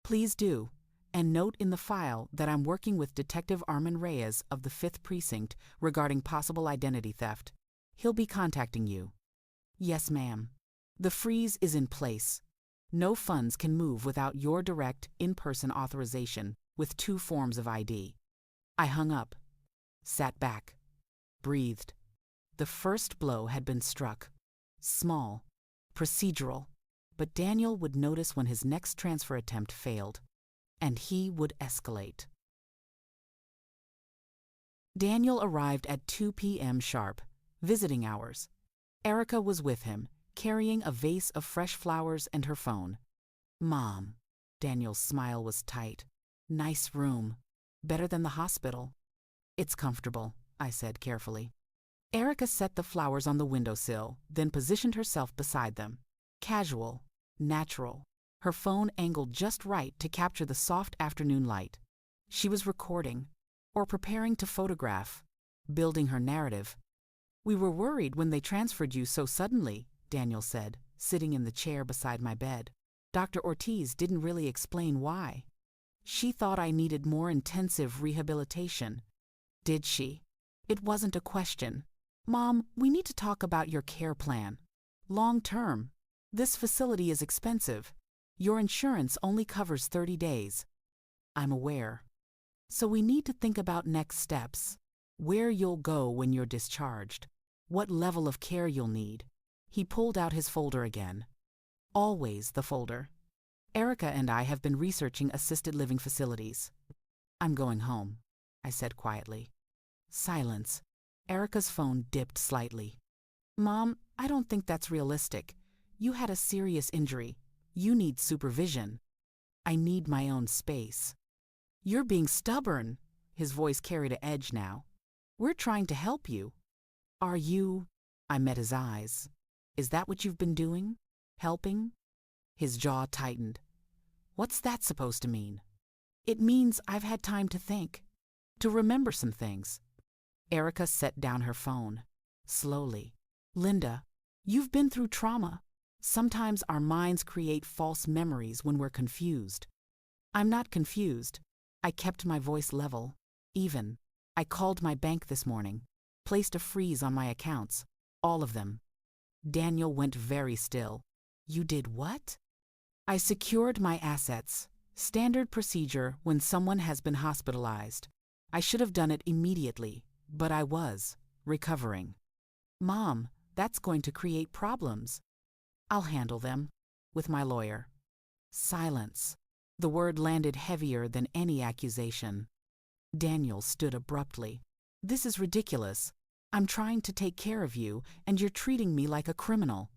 Please do, and note in the file that I'm working with Detective Armin Reyes of the 5th Precinct regarding possible identity theft. He'll be contacting you. Yes, ma'am. The freeze is in place. No funds can move without your direct, in-person authorization with 2 forms of ID. I hung up, sat back, breathed. The first blow had been struck. Small, procedural, but Daniel would notice when his next transfer attempt failed, and he would escalate. Daniel arrived at 2 p.m. sharp, visiting hours. Erica was with him, carrying a vase of fresh flowers and her phone. Mom. Daniel's smile was tight. Nice room. Better than the hospital. It's comfortable, I said carefully. Erica set the flowers on the windowsill, then positioned herself beside them. Casual, natural. Her phone angled just right to capture the soft afternoon light. She was recording, or preparing to photograph, building her narrative. We were worried when they transferred you so suddenly, Daniel said, sitting in the chair beside my bed. Dr. Ortiz didn't really explain why. She thought I needed more intensive rehabilitation. Did she? It wasn't a question. Mom, we need to talk about your care plan. Long term. This facility is expensive. Your insurance only covers 30 days. I'm aware. So we need to think about next steps. Where you'll go when you're discharged. What level of care you'll need. He pulled out his folder again. Always the folder. Erica and I have been researching assisted living facilities. I'm going home, I said quietly. Silence. Erica's phone dipped slightly. Mom, I don't think that's realistic. You had a serious injury. You need supervision. I need my own space. You're being stubborn. His voice carried an edge now. We're trying to help you. Are you? I met his eyes. Is that what you've been doing? Helping? His jaw tightened. What's that supposed to mean? It means I've had time to think. To remember some things. Erica set down her phone. Slowly. Linda, you've been through trauma. Sometimes our minds create false memories when we're confused. I'm not confused. I kept my voice level, even. I called my bank this morning, placed a freeze on my accounts, all of them. Daniel went very still. You did what? I secured my assets. Standard procedure when someone has been hospitalized. I should have done it immediately, but I was recovering. Mom, that's going to create problems. I'll handle them, with my lawyer. Silence. The word landed heavier than any accusation. Daniel stood abruptly. This is ridiculous. I'm trying to take care of you, and you're treating me like a criminal.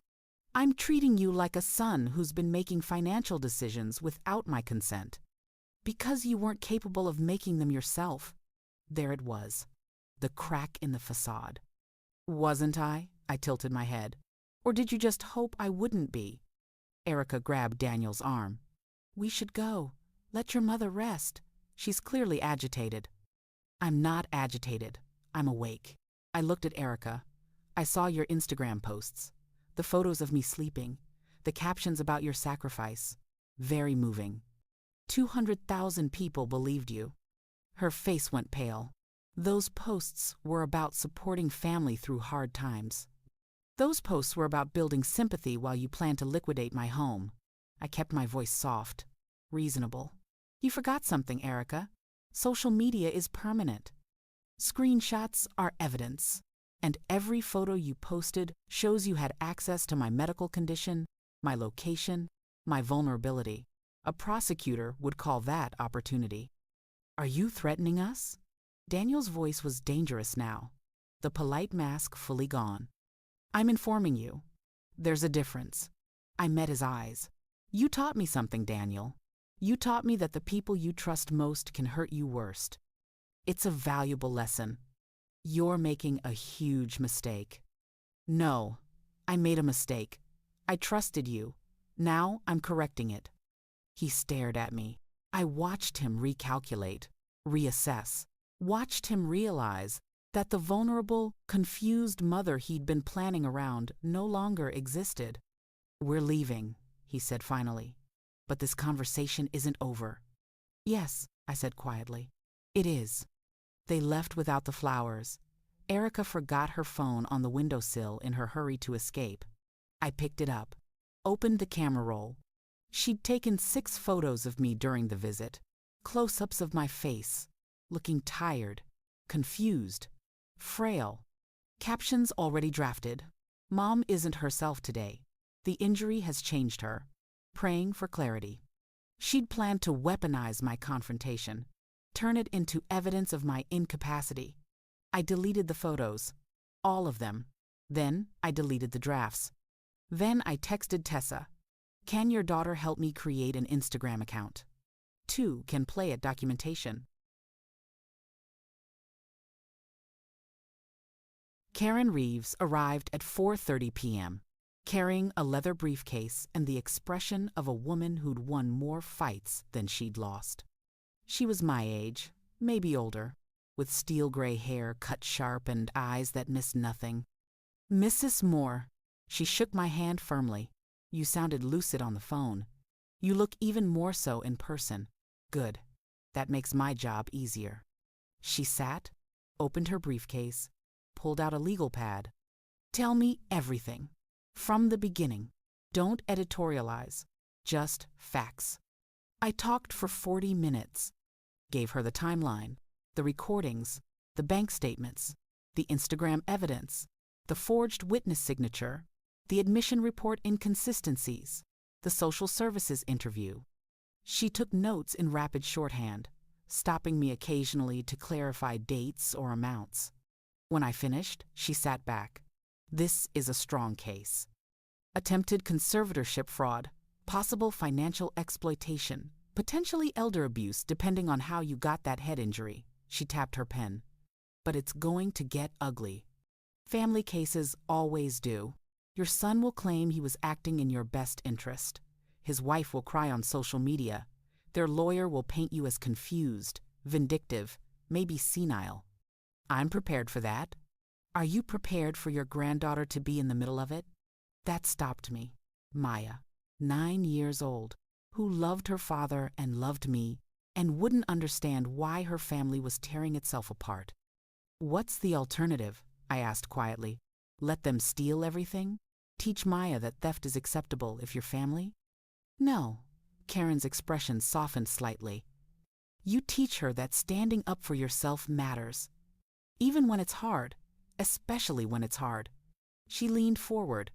I'm treating you like a son who's been making financial decisions without my consent. Because you weren't capable of making them yourself. There it was. The crack in the facade. Wasn't I? I tilted my head. Or did you just hope I wouldn't be? Erica grabbed Daniel's arm. We should go. Let your mother rest. She's clearly agitated. I'm not agitated. I'm awake. I looked at Erica. I saw your Instagram posts. The photos of me sleeping. The captions about your sacrifice. Very moving. 200,000 people believed you. Her face went pale. Those posts were about supporting family through hard times. Those posts were about building sympathy while you planned to liquidate my home. I kept my voice soft, reasonable. You forgot something, Erica. Social media is permanent. Screenshots are evidence, and every photo you posted shows you had access to my medical condition, my location, my vulnerability. A prosecutor would call that opportunity. Are you threatening us? Daniel's voice was dangerous now, the polite mask fully gone. I'm informing you. There's a difference. I met his eyes. You taught me something, Daniel. You taught me that the people you trust most can hurt you worst. It's a valuable lesson. You're making a huge mistake. No, I made a mistake. I trusted you. Now I'm correcting it. He stared at me. I watched him recalculate, reassess, watched him realize that the vulnerable, confused mother he'd been planning around no longer existed. "We're leaving," he said finally. "But this conversation isn't over." "Yes," I said quietly. "It is." They left without the flowers. Erica forgot her phone on the windowsill in her hurry to escape. I picked it up, opened the camera roll. She'd taken 6 photos of me during the visit, close-ups of my face, looking tired, confused, frail. Captions already drafted. "Mom isn't herself today. The injury has changed her. Praying for clarity." She'd planned to weaponize my confrontation, turn it into evidence of my incapacity. I deleted the photos, all of them. Then I deleted the drafts. Then I texted Tessa, "Can your daughter help me create an Instagram account? 2 can play at documentation." Karen Reeves arrived at 4:30 p.m., carrying a leather briefcase and the expression of a woman who'd won more fights than she'd lost. She was my age, maybe older, with steel-gray hair cut sharp and eyes that missed nothing. "Mrs. Moore," she shook my hand firmly. "You sounded lucid on the phone. You look even more so in person. Good. That makes my job easier." She sat, opened her briefcase, pulled out a legal pad. "Tell me everything. From the beginning. Don't editorialize. Just facts." I talked for 40 minutes. Gave her the timeline, the recordings, the bank statements, the Instagram evidence, the forged witness signature, the admission report inconsistencies, the social services interview. She took notes in rapid shorthand, stopping me occasionally to clarify dates or amounts. When I finished, she sat back. "This is a strong case. Attempted conservatorship fraud, possible financial exploitation, potentially elder abuse depending on how you got that head injury." She tapped her pen. "But it's going to get ugly. Family cases always do. Your son will claim he was acting in your best interest. His wife will cry on social media. Their lawyer will paint you as confused, vindictive, maybe senile. I'm prepared for that. Are you prepared for your granddaughter to be in the middle of it?" That stopped me. Maya, 9 years old, who loved her father and loved me, and wouldn't understand why her family was tearing itself apart. "What's the alternative?" I asked quietly. "Let them steal everything? Teach Maya that theft is acceptable if you're family?" "No." Karen's expression softened slightly. "You teach her that standing up for yourself matters. Even when it's hard, especially when it's hard." She leaned forward.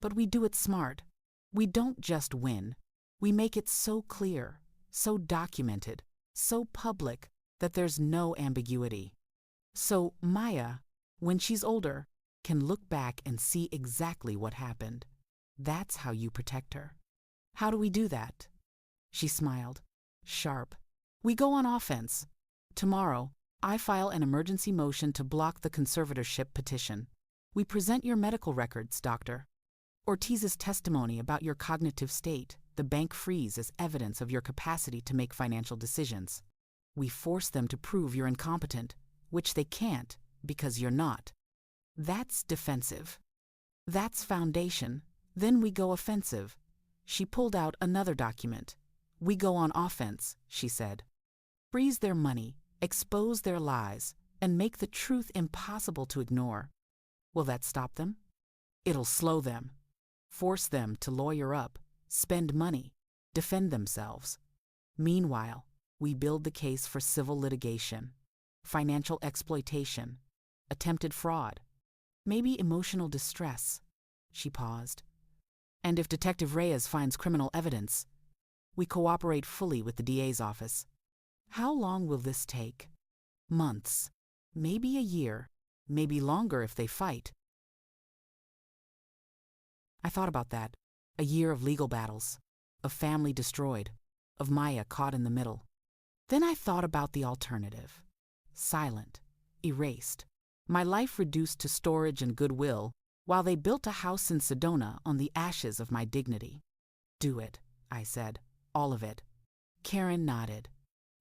"But we do it smart. We don't just win. We make it so clear, so documented, so public that there's no ambiguity. So Maya, when she's older, can look back and see exactly what happened. That's how you protect her." "How do we do that?" She smiled, sharp. "We go on offense. Tomorrow, I file an emergency motion to block the conservatorship petition. We present your medical records, doctor. Ortiz's testimony about your cognitive state, the bank freeze as evidence of your capacity to make financial decisions. We force them to prove you're incompetent, which they can't because you're not. That's defensive. That's foundation. Then we go offensive." She pulled out another document. "We go on offense," she said. "Freeze their money, expose their lies, and make the truth impossible to ignore. Will that stop them? It'll slow them. Force them to lawyer up, spend money, defend themselves. Meanwhile, we build the case for civil litigation, financial exploitation, attempted fraud, maybe emotional distress." She paused. "And if Detective Reyes finds criminal evidence, we cooperate fully with the DA's office. How long will this take? Months, maybe a year, maybe longer if they fight." I thought about that. A year of legal battles, of family destroyed, of Maya caught in the middle. Then I thought about the alternative. Silent, erased, my life reduced to storage and goodwill, while they built a house in Sedona on the ashes of my dignity. "Do it," I said. All of it. Karen nodded.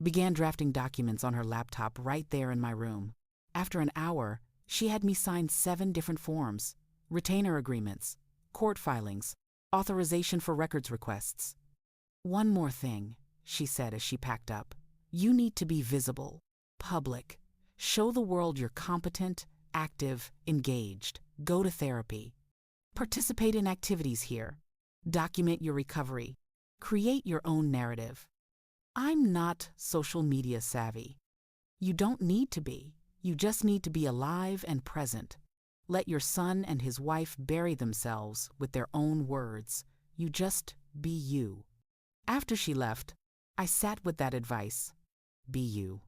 Began drafting documents on her laptop right there in my room. After an hour, she had me sign 7 different forms, retainer agreements, court filings, authorization for records requests. One more thing, she said as she packed up. You need to be visible, public. Show the world you're competent, active, engaged. Go to therapy. Participate in activities here. Document your recovery. Create your own narrative. I'm not social media savvy. You don't need to be. You just need to be alive and present. Let your son and his wife bury themselves with their own words. You just be you. After she left, I sat with that advice. Be you.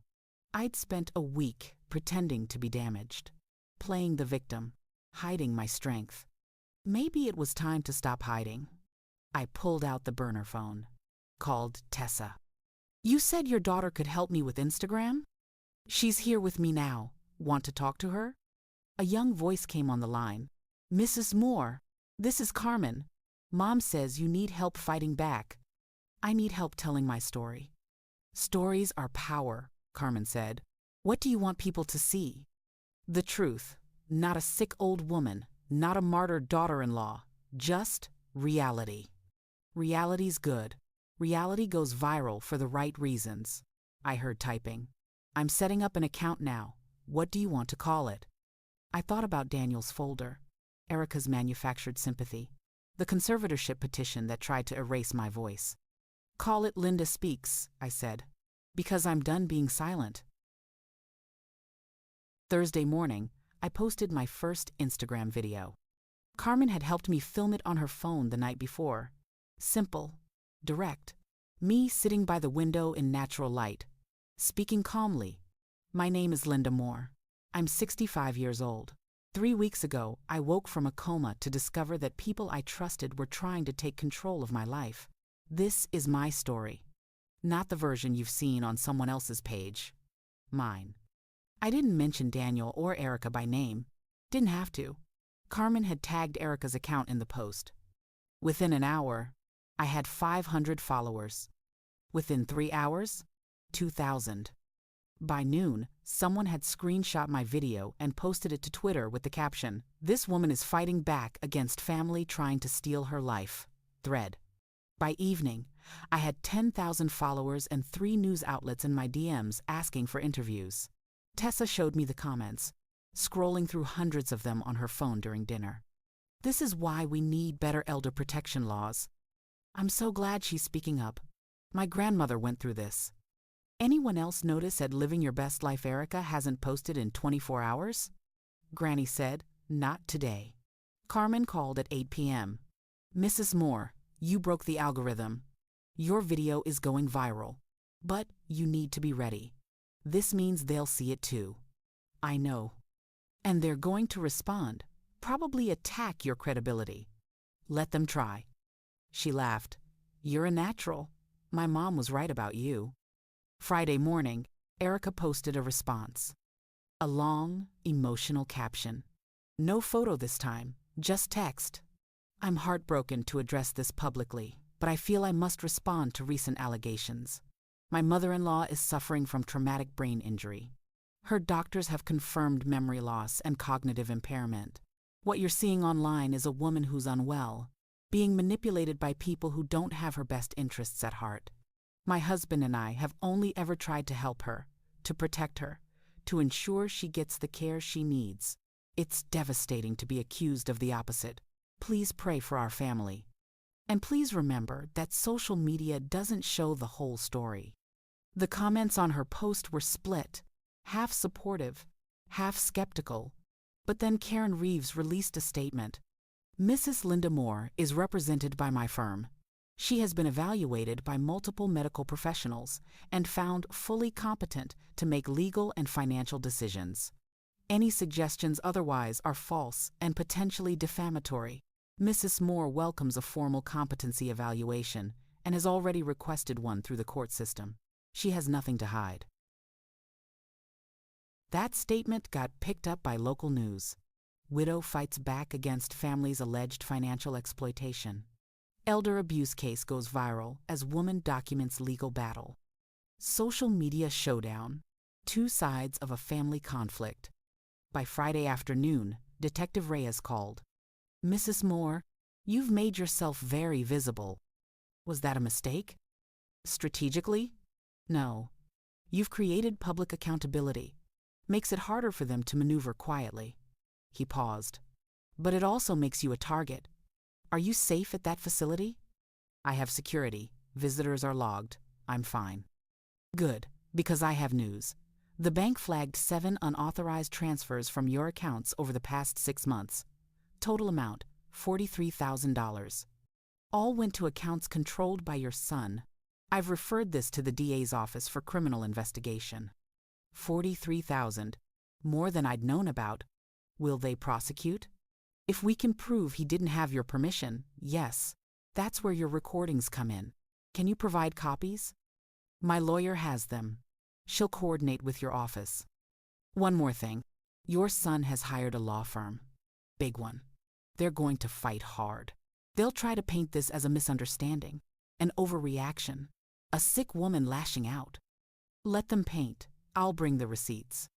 I'd spent a week pretending to be damaged, playing the victim, hiding my strength. Maybe it was time to stop hiding. I pulled out the burner phone, called Tessa. You said your daughter could help me with Instagram? She's here with me now. Want to talk to her? A young voice came on the line. Mrs. Moore, this is Carmen. Mom says you need help fighting back. I need help telling my story. Stories are power, Carmen said. What do you want people to see? The truth. Not a sick old woman, not a martyred daughter-in-law, just reality. Reality's good. Reality goes viral for the right reasons. I heard typing. I'm setting up an account now. What do you want to call it? I thought about Daniel's folder, Erica's manufactured sympathy, the conservatorship petition that tried to erase my voice. Call it Linda Speaks, I said, because I'm done being silent. Thursday morning, I posted my first Instagram video. Carmen had helped me film it on her phone the night before. Simple, direct. Me sitting by the window in natural light, speaking calmly. My name is Linda Moore. I'm 65 years old. 3 weeks ago, I woke from a coma to discover that people I trusted were trying to take control of my life. This is my story. Not the version you've seen on someone else's page. Mine. I didn't mention Daniel or Erica by name. Didn't have to. Carmen had tagged Erica's account in the post. Within an hour, I had 500 followers. Within 3 hours, 2,000. By noon, someone had screenshot my video and posted it to Twitter with the caption, "This woman is fighting back against family trying to steal her life." Thread. By evening, I had 10,000 followers and 3 news outlets in my DMs asking for interviews. Tessa showed me the comments, scrolling through hundreds of them on her phone during dinner. This is why we need better elder protection laws. I'm so glad she's speaking up. My grandmother went through this. Anyone else notice at Living Your Best Life Erica hasn't posted in 24 hours? Granny said, not today. Carmen called at 8 p.m. Mrs. Moore, you broke the algorithm. Your video is going viral. But you need to be ready. This means they'll see it too. I know. And they're going to respond, probably attack your credibility. Let them try. She laughed. You're a natural. My mom was right about you. Friday morning, Erica posted a response. A long, emotional caption. No photo this time, just text. I'm heartbroken to address this publicly, but I feel I must respond to recent allegations. My mother-in-law is suffering from traumatic brain injury. Her doctors have confirmed memory loss and cognitive impairment. What you're seeing online is a woman who's unwell, being manipulated by people who don't have her best interests at heart. My husband and I have only ever tried to help her, to protect her, to ensure she gets the care she needs. It's devastating to be accused of the opposite. Please pray for our family. And please remember that social media doesn't show the whole story. The comments on her post were split, half supportive, half skeptical. But then Karen Reeves released a statement. Mrs. Linda Moore is represented by my firm. She has been evaluated by multiple medical professionals and found fully competent to make legal and financial decisions. Any suggestions otherwise are false and potentially defamatory. Mrs. Moore welcomes a formal competency evaluation and has already requested one through the court system. She has nothing to hide. That statement got picked up by local news. Widow fights back against family's alleged financial exploitation. Elder abuse case goes viral as woman documents legal battle. Social media showdown. Two sides of a family conflict. By Friday afternoon, Detective Reyes called. "Mrs. Moore, you've made yourself very visible." Was that a mistake? Strategically? No. You've created public accountability. Makes it harder for them to maneuver quietly. He paused. But it also makes you a target. Are you safe at that facility? I have security. Visitors are logged. I'm fine. Good, because I have news. The bank flagged 7 unauthorized transfers from your accounts over the past 6 months. Total amount, $43,000. All went to accounts controlled by your son. I've referred this to the DA's office for criminal investigation. 43,000, more than I'd known about. Will they prosecute? If we can prove he didn't have your permission, yes. That's where your recordings come in. Can you provide copies? My lawyer has them. She'll coordinate with your office. One more thing. Your son has hired a law firm. Big one. They're going to fight hard. They'll try to paint this as a misunderstanding, an overreaction, a sick woman lashing out. Let them paint. I'll bring the receipts.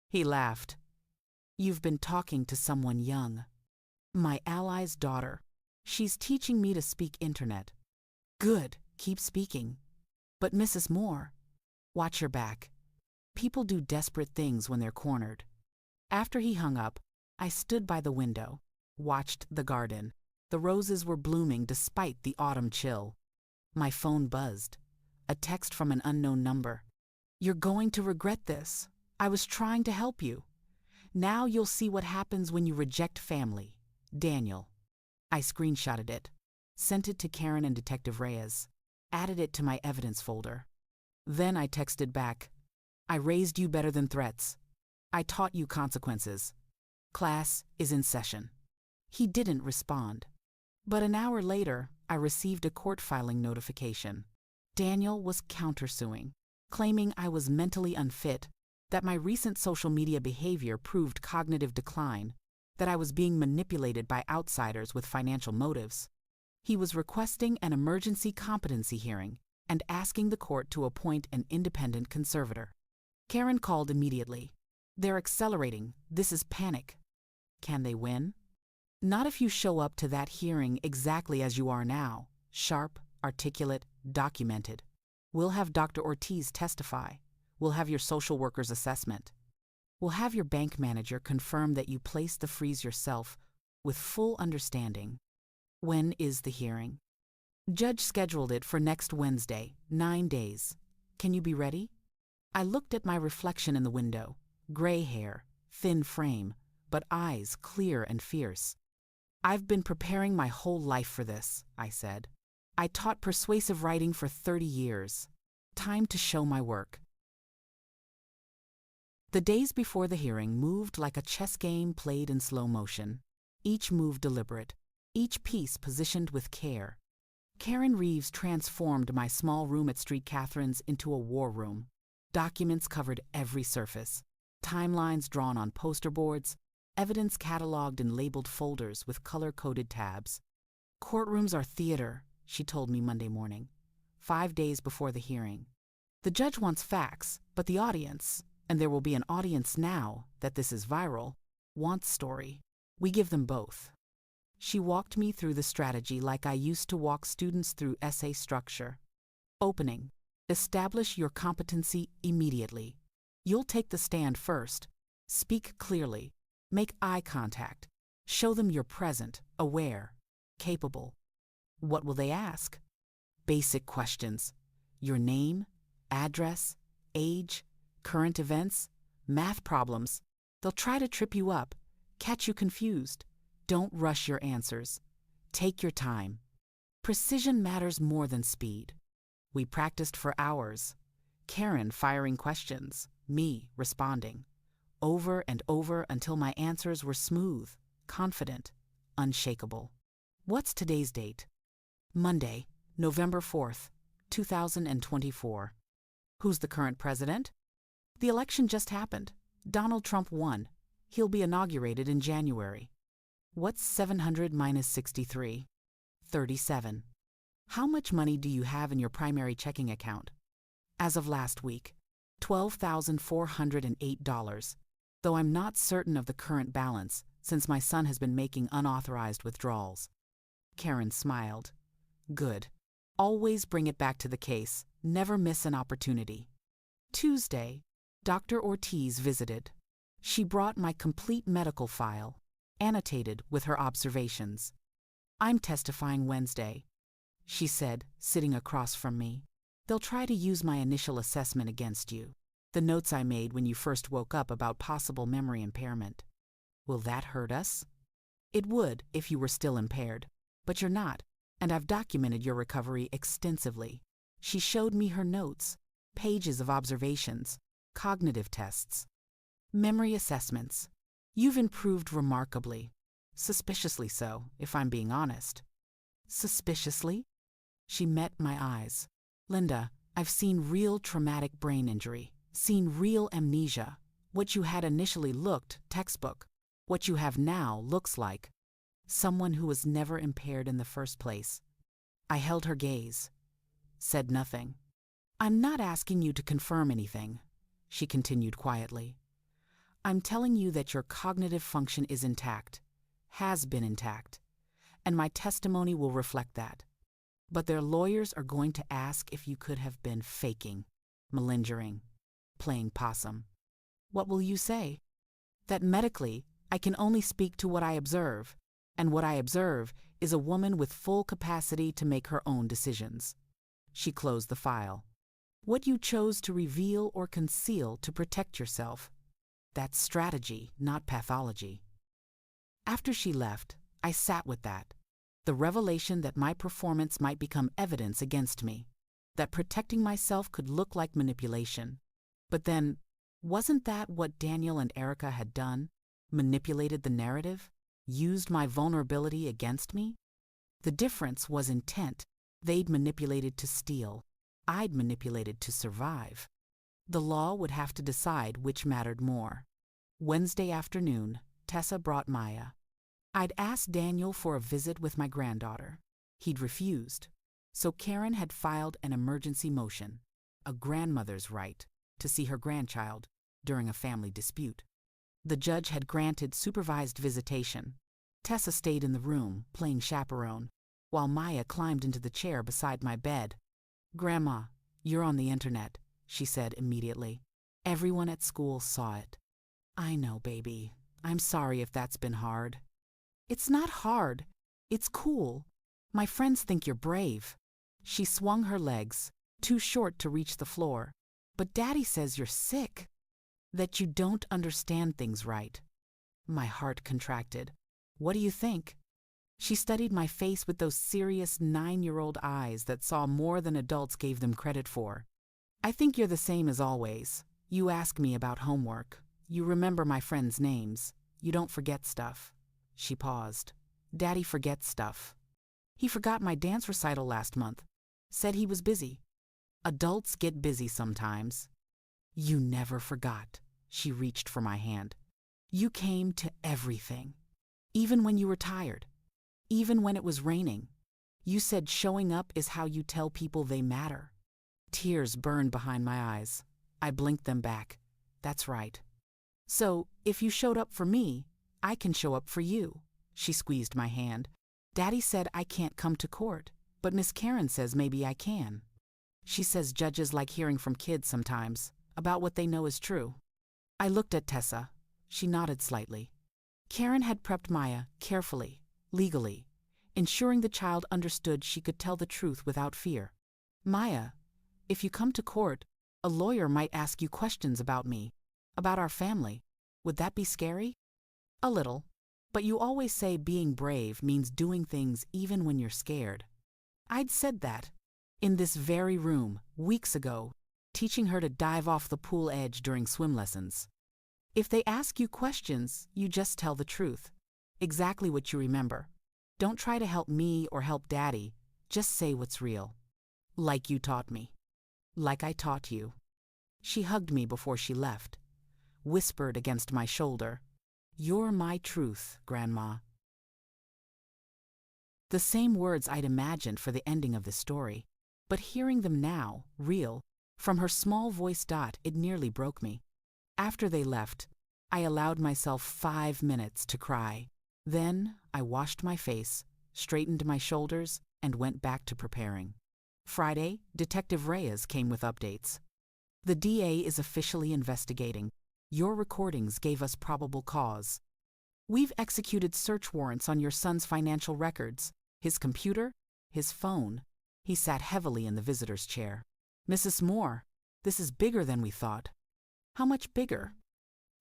He laughed. You've been talking to someone young. My ally's daughter. She's teaching me to speak internet. Good, keep speaking. But Mrs. Moore, watch your back. People do desperate things when they're cornered. After he hung up, I stood by the window, watched the garden. The roses were blooming despite the autumn chill. My phone buzzed. A text from an unknown number. You're going to regret this. I was trying to help you. Now you'll see what happens when you reject family. Daniel. I screenshotted it, sent it to Karen and Detective Reyes, added it to my evidence folder. Then I texted back, I raised you better than threats. I taught you consequences. Class is in session. He didn't respond. But an hour later, I received a court filing notification. Daniel was countersuing, claiming I was mentally unfit, that my recent social media behavior proved cognitive decline, that I was being manipulated by outsiders with financial motives. He was requesting an emergency competency hearing and asking the court to appoint an independent conservator. Karen called immediately. They're accelerating. This is panic. Can they win? Not if you show up to that hearing exactly as you are now, sharp, articulate, documented. We'll have Dr. Ortiz testify. We'll have your social worker's assessment. We'll have your bank manager confirm that you placed the freeze yourself with full understanding. When is the hearing? Judge scheduled it for next Wednesday, 9 days. Can you be ready? I looked at my reflection in the window. Gray hair, thin frame, but eyes clear and fierce. I've been preparing my whole life for this, I said. I taught persuasive writing for 30 years. Time to show my work. The days before the hearing moved like a chess game played in slow motion. Each move deliberate, each piece positioned with care. Karen Reeves transformed my small room at Street Catherine's into a war room. Documents covered every surface. Timelines drawn on poster boards, evidence cataloged in labeled folders with color-coded tabs. Courtrooms are theater, she told me Monday morning, 5 days before the hearing. The judge wants facts, but the audience, and there will be an audience now that this is viral, wants story. We give them both. She walked me through the strategy like I used to walk students through essay structure. Opening. Establish your competency immediately. You'll take the stand first. Speak clearly. Make eye contact. Show them you're present, aware, capable. What will they ask? Basic questions. Your name, address, age, current events, math problems. They'll try to trip you up, catch you confused. Don't rush your answers. Take your time. Precision matters more than speed. We practiced for hours. Karen firing questions, me responding. Over and over until my answers were smooth, confident, unshakable. What's today's date? Monday, November 4th, 2024. Who's the current president? The election just happened. Donald Trump won. He'll be inaugurated in January. What's 700 minus 63? 37. How much money do you have in your primary checking account? As of last week, $12,408, though I'm not certain of the current balance since my son has been making unauthorized withdrawals. Karen smiled. Good. Always bring it back to the case. Never miss an opportunity. Tuesday, Dr. Ortiz visited. She brought my complete medical file, annotated with her observations. I'm testifying Wednesday, she said, sitting across from me. They'll try to use my initial assessment against you, the notes I made when you first woke up about possible memory impairment. Will that hurt us? It would if you were still impaired, but you're not, and I've documented your recovery extensively. She showed me her notes, pages of observations, cognitive tests, memory assessments. You've improved remarkably. Suspiciously so, if I'm being honest. Suspiciously? She met my eyes. Linda, I've seen real traumatic brain injury, seen real amnesia. What you had initially looked textbook. What you have now looks like someone who was never impaired in the first place. I held her gaze, said nothing. I'm not asking you to confirm anything, she continued quietly. I'm telling you that your cognitive function is intact, has been intact, and my testimony will reflect that. But their lawyers are going to ask if you could have been faking, malingering, playing possum. What will you say? That medically, I can only speak to what I observe, and what I observe is a woman with full capacity to make her own decisions. She closed the file. What you chose to reveal or conceal to protect yourself, that's strategy, not pathology. After she left, I sat with that. The revelation that my performance might become evidence against me, that protecting myself could look like manipulation. But then, wasn't that what Daniel and Erica had done? Manipulated the narrative? Used my vulnerability against me? The difference was intent. They'd manipulated to steal. I'd manipulated to survive. The law would have to decide which mattered more. Wednesday afternoon, Tessa brought Maya. I'd asked Daniel for a visit with my granddaughter. He'd refused. So Karen had filed an emergency motion, a grandmother's right, to see her grandchild during a family dispute. The judge had granted supervised visitation. Tessa stayed in the room, playing chaperone, while Maya climbed into the chair beside my bed. Grandma, you're on the internet, she said immediately. Everyone at school saw it. I know, baby. I'm sorry if that's been hard. It's not hard. It's cool. My friends think you're brave. She swung her legs, too short to reach the floor. But Daddy says you're sick. That you don't understand things right. My heart contracted. What do you think? She studied my face with those serious 9-year-old eyes that saw more than adults gave them credit for. I think you're the same as always. You ask me about homework. You remember my friends' names. You don't forget stuff. She paused. Daddy forgets stuff. He forgot my dance recital last month. Said he was busy. Adults get busy sometimes. You never forgot. She reached for my hand. You came to everything. Even when you were tired. Even when it was raining. You said showing up is how you tell people they matter. Tears burned behind my eyes. I blinked them back. That's right. So, if you showed up for me, I can show up for you. She squeezed my hand. Daddy said I can't come to court, but Miss Karen says maybe I can. She says judges like hearing from kids sometimes, about what they know is true. I looked at Tessa. She nodded slightly. Karen had prepped Maya carefully, legally, ensuring the child understood she could tell the truth without fear. Maya, if you come to court, a lawyer might ask you questions about me, about our family. Would that be scary? A little. But you always say being brave means doing things even when you're scared. I'd said that, in this very room, weeks ago, teaching her to dive off the pool edge during swim lessons. If they ask you questions, you just tell the truth. Exactly what you remember. Don't try to help me or help Daddy. Just say what's real. Like you taught me. Like I taught you. She hugged me before she left. Whispered against my shoulder. You're my truth, Grandma. The same words I'd imagined for the ending of the story. But hearing them now, real, from her small voice, it nearly broke me. After they left, I allowed myself 5 minutes to cry. Then I washed my face, straightened my shoulders, and went back to preparing. Friday, Detective Reyes came with updates. The DA is officially investigating. Your recordings gave us probable cause. We've executed search warrants on your son's financial records, his computer, his phone. He sat heavily in the visitor's chair. Mrs. Moore, this is bigger than we thought. How much bigger?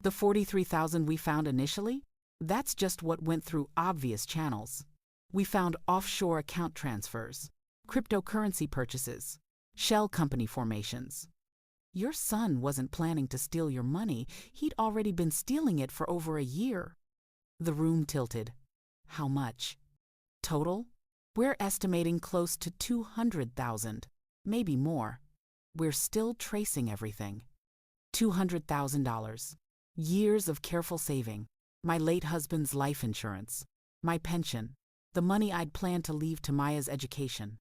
The $43,000 we found initially? That's just what went through obvious channels. We found offshore account transfers, cryptocurrency purchases, shell company formations. Your son wasn't planning to steal your money. He'd already been stealing it for over a year. The room tilted. How much? Total? We're estimating close to $200,000, maybe more. We're still tracing everything. $200,000. Years of careful saving. My late husband's life insurance. My pension. The money I'd planned to leave to Maya's education.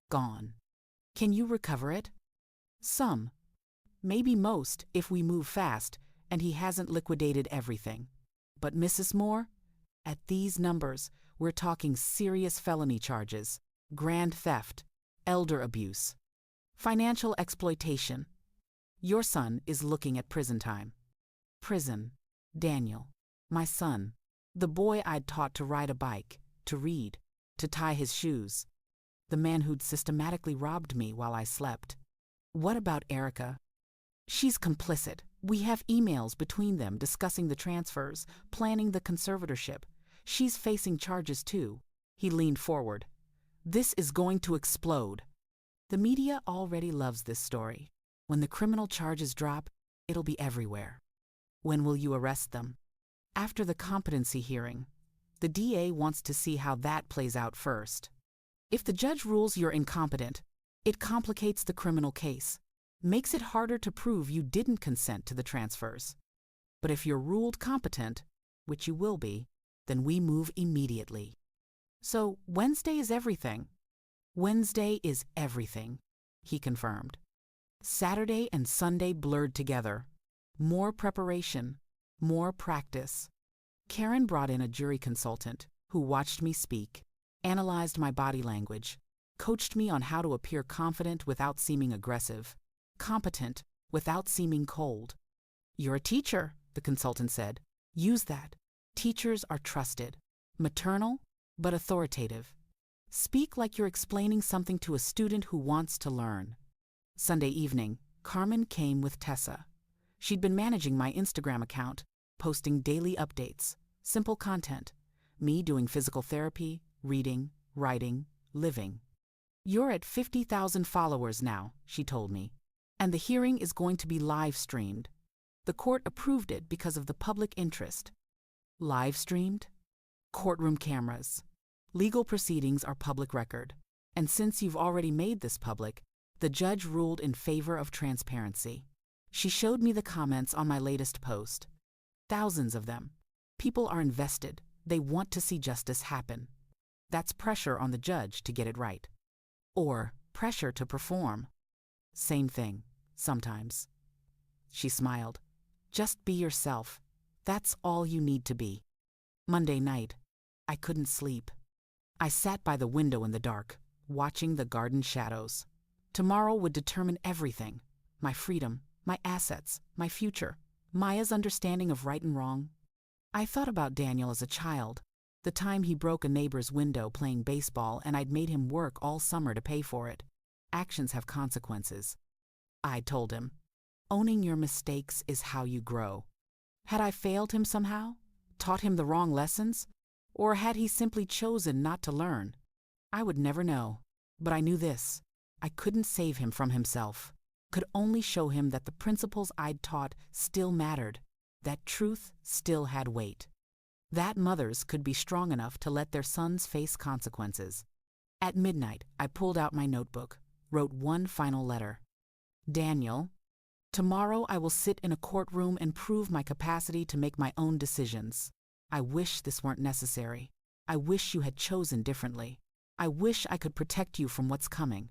Gone. Can you recover it? Some. Maybe most, if we move fast, and he hasn't liquidated everything. But Mrs. Moore, at these numbers, we're talking serious felony charges, grand theft, elder abuse, financial exploitation. Your son is looking at prison time. Prison. Daniel. My son. The boy I'd taught to ride a bike, to read, to tie his shoes. The man who'd systematically robbed me while I slept. What about Erica? She's complicit. We have emails between them discussing the transfers, planning the conservatorship. She's facing charges too. He leaned forward. This is going to explode. The media already loves this story. When the criminal charges drop, it'll be everywhere. When will you arrest them? After the competency hearing. The DA wants to see how that plays out first. If the judge rules you're incompetent, it complicates the criminal case, makes it harder to prove you didn't consent to the transfers. But if you're ruled competent, which you will be, then we move immediately. So Wednesday is everything. Wednesday is everything, he confirmed. Saturday and Sunday blurred together. More preparation, more practice. Karen brought in a jury consultant who watched me speak, analyzed my body language, coached me on how to appear confident without seeming aggressive, competent without seeming cold. You're a teacher, the consultant said. Use that. Teachers are trusted, maternal, but authoritative. Speak like you're explaining something to a student who wants to learn. Sunday evening, Carmen came with Tessa. She'd been managing my Instagram account, posting daily updates, simple content, me doing physical therapy, reading, writing, living. You're at 50,000 followers now, she told me, and the hearing is going to be live streamed. The court approved it because of the public interest. Live streamed? Courtroom cameras. Legal proceedings are public record, and since you've already made this public, the judge ruled in favor of transparency. She showed me the comments on my latest post. Thousands of them. People are invested. They want to see justice happen. That's pressure on the judge to get it right. Or pressure to perform. Same thing, sometimes. She smiled. Just be yourself. That's all you need to be. Monday night, I couldn't sleep. I sat by the window in the dark, watching the garden shadows. Tomorrow would determine everything. My freedom, my assets, my future, Maya's understanding of right and wrong. I thought about Daniel as a child, the time he broke a neighbor's window playing baseball and I'd made him work all summer to pay for it. Actions have consequences. I told him, owning your mistakes is how you grow. Had I failed him somehow? Taught him the wrong lessons? Or had he simply chosen not to learn? I would never know. But I knew this. I couldn't save him from himself. Could only show him that the principles I'd taught still mattered, that truth still had weight. That mothers could be strong enough to let their sons face consequences. At midnight, I pulled out my notebook, wrote one final letter. Daniel, tomorrow I will sit in a courtroom and prove my capacity to make my own decisions. I wish this weren't necessary. I wish you had chosen differently. I wish I could protect you from what's coming.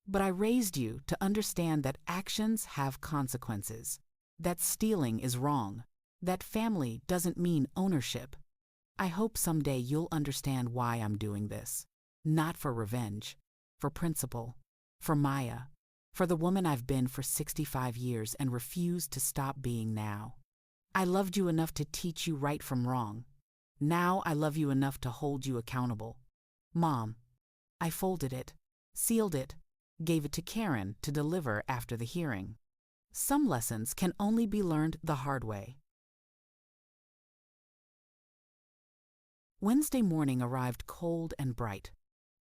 But I raised you to understand that actions have consequences, that stealing is wrong, that family doesn't mean ownership. I hope someday you'll understand why I'm doing this. Not for revenge, for principle, for Maya, for the woman I've been for 65 years and refuse to stop being now. I loved you enough to teach you right from wrong. Now I love you enough to hold you accountable. Mom, I folded it, sealed it, gave it to Karen to deliver after the hearing. Some lessons can only be learned the hard way. Wednesday morning arrived cold and bright.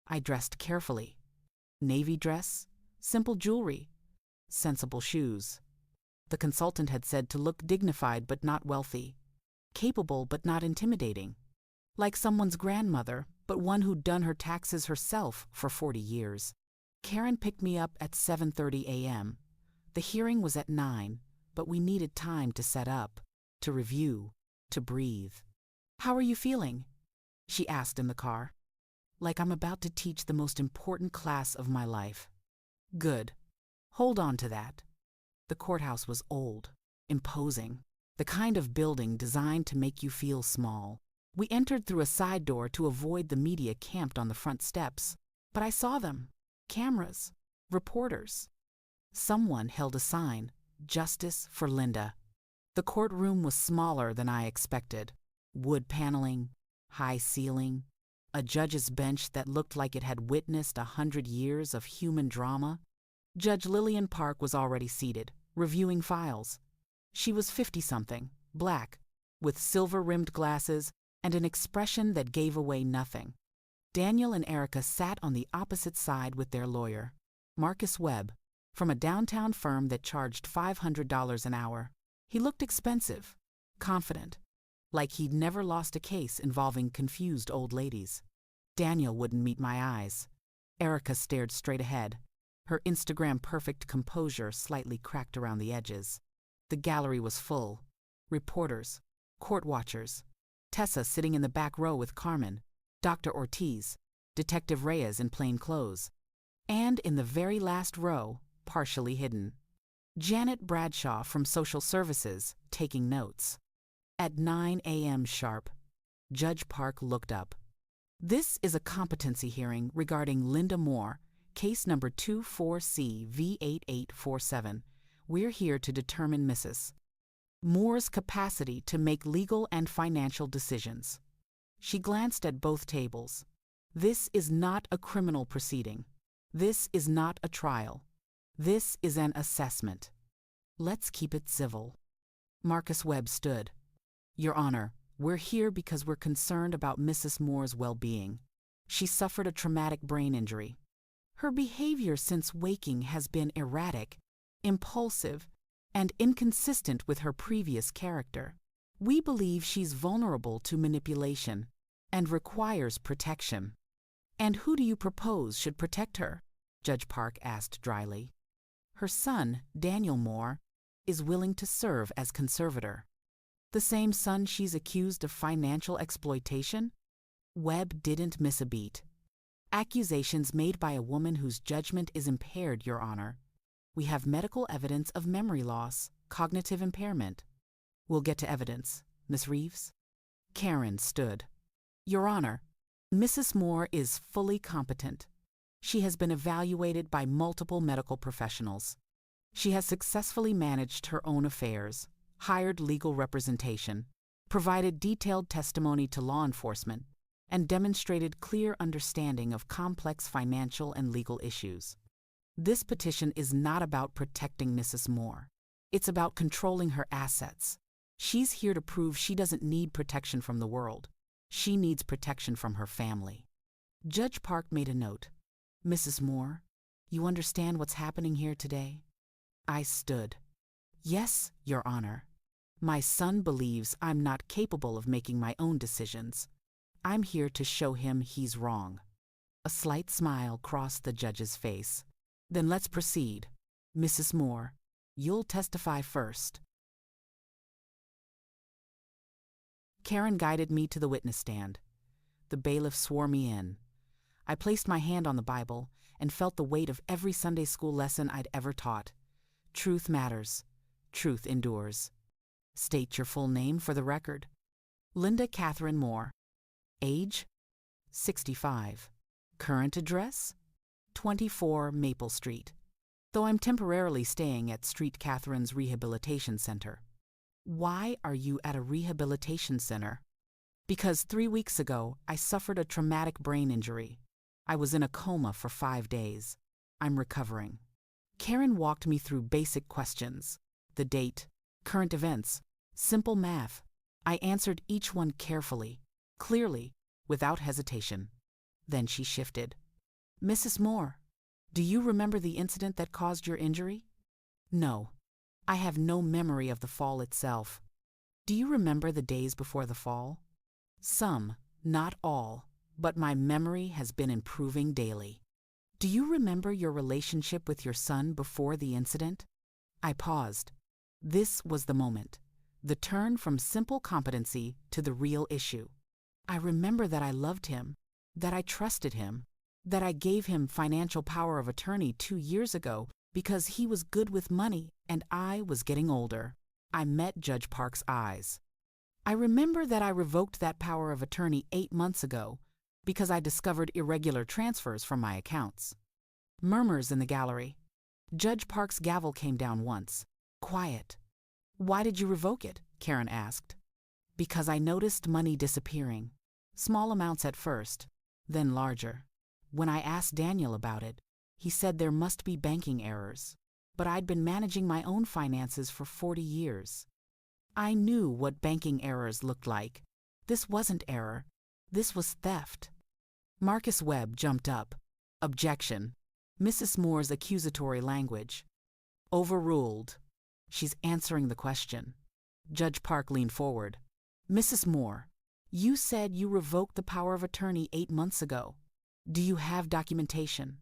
I dressed carefully. Navy dress, simple jewelry, sensible shoes. The consultant had said to look dignified but not wealthy, capable but not intimidating, like someone's grandmother, but one who'd done her taxes herself for 40 years. Karen picked me up at 7:30 a.m. The hearing was at 9, but we needed time to set up, to review, to breathe. "How are you feeling?" she asked in the car. "Like I'm about to teach the most important class of my life." "Good. Hold on to that." The courthouse was old, imposing, the kind of building designed to make you feel small. We entered through a side door to avoid the media camped on the front steps, but I saw them. Cameras, reporters. Someone held a sign, "Justice for Linda." The courtroom was smaller than I expected. Wood paneling, high ceiling, a judge's bench that looked like it had witnessed 100 years of human drama. Judge Lillian Park was already seated, reviewing files. She was 50-something, black, with silver-rimmed glasses and an expression that gave away nothing. Daniel and Erica sat on the opposite side with their lawyer, Marcus Webb, from a downtown firm that charged $500 an hour. He looked expensive, confident, like he'd never lost a case involving confused old ladies. Daniel wouldn't meet my eyes. Erica stared straight ahead, her Instagram-perfect composure slightly cracked around the edges. The gallery was full. Reporters, court watchers. Tessa sitting in the back row with Carmen, Dr. Ortiz, Detective Reyes in plain clothes. And in the very last row, partially hidden, Janet Bradshaw from Social Services, taking notes. At 9 a.m. sharp, Judge Park looked up. "This is a competency hearing regarding Linda Moore, case number 24CV8847. We're here to determine Mrs. Moore's capacity to make legal and financial decisions." She glanced at both tables. "This is not a criminal proceeding. This is not a trial. This is an assessment. Let's keep it civil." Marcus Webb stood. "Your Honor, we're here because we're concerned about Mrs. Moore's well-being. She suffered a traumatic brain injury. Her behavior since waking has been erratic, impulsive, and inconsistent with her previous character. We believe she's vulnerable to manipulation and requires protection." "And who do you propose should protect her?" Judge Park asked dryly. "Her son, Daniel Moore, is willing to serve as conservator." "The same son she's accused of financial exploitation?" Webb didn't miss a beat. "Accusations made by a woman whose judgment is impaired, Your Honor. We have medical evidence of memory loss, cognitive impairment." "We'll get to evidence. Miss Reeves?" Karen stood. "Your Honor, Mrs. Moore is fully competent. She has been evaluated by multiple medical professionals. She has successfully managed her own affairs, hired legal representation, provided detailed testimony to law enforcement, and demonstrated clear understanding of complex financial and legal issues. This petition is not about protecting Mrs. Moore. It's about controlling her assets. She's here to prove she doesn't need protection from the world. She needs protection from her family." Judge Park made a note. "Mrs. Moore, you understand what's happening here today?" I stood. "Yes, Your Honor. My son believes I'm not capable of making my own decisions. I'm here to show him he's wrong." A slight smile crossed the judge's face. "Then let's proceed. Mrs. Moore, you'll testify first." Karen guided me to the witness stand. The bailiff swore me in. I placed my hand on the Bible and felt the weight of every Sunday school lesson I'd ever taught. Truth matters. Truth endures. State your full name for the record. Linda Catherine Moore. Age? 65. Current address? 24 Maple Street. Though I'm temporarily staying at Street Catherine's Rehabilitation Center. Why are you at a rehabilitation center? Because 3 weeks ago, I suffered a traumatic brain injury. I was in a coma for 5 days. I'm recovering. Karen walked me through basic questions. The date, current events, simple math. I answered each one carefully, clearly, without hesitation. Then she shifted. Mrs. Moore, do you remember the incident that caused your injury? No. I have no memory of the fall itself. Do you remember the days before the fall? Some, not all, but my memory has been improving daily. Do you remember your relationship with your son before the incident? I paused. This was the moment, the turn from simple competency to the real issue. I remember that I loved him, that I trusted him, that I gave him financial power of attorney 2 years ago because he was good with money and I was getting older. I met Judge Park's eyes. I remember that I revoked that power of attorney 8 months ago because I discovered irregular transfers from my accounts. Murmurs in the gallery. Judge Park's gavel came down once. Quiet. Why did you revoke it? Karen asked. Because I noticed money disappearing. Small amounts at first, then larger. When I asked Daniel about it, he said there must be banking errors. But I'd been managing my own finances for 40 years. I knew what banking errors looked like. This wasn't error. This was theft. Marcus Webb jumped up. Objection. Mrs. Moore's accusatory language. Overruled. She's answering the question. Judge Park leaned forward. Mrs. Moore, you said you revoked the power of attorney 8 months ago. Do you have documentation?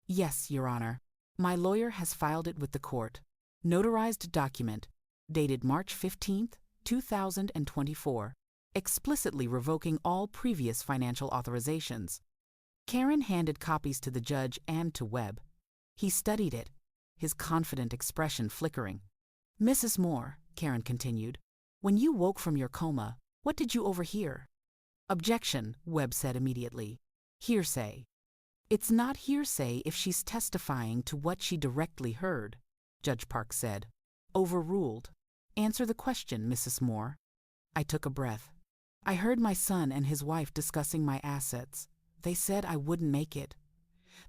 Yes, Your Honor. My lawyer has filed it with the court. Notarized document, dated March 15, 2024, explicitly revoking all previous financial authorizations. Karen handed copies to the judge and to Webb. He studied it, his confident expression flickering. Mrs. Moore, Karen continued, when you woke from your coma, what did you overhear? Objection, Webb said immediately. Hearsay. It's not hearsay if she's testifying to what she directly heard, Judge Park said. Overruled. Answer the question, Mrs. Moore. I took a breath. I heard my son and his wife discussing my assets. They said I wouldn't make it.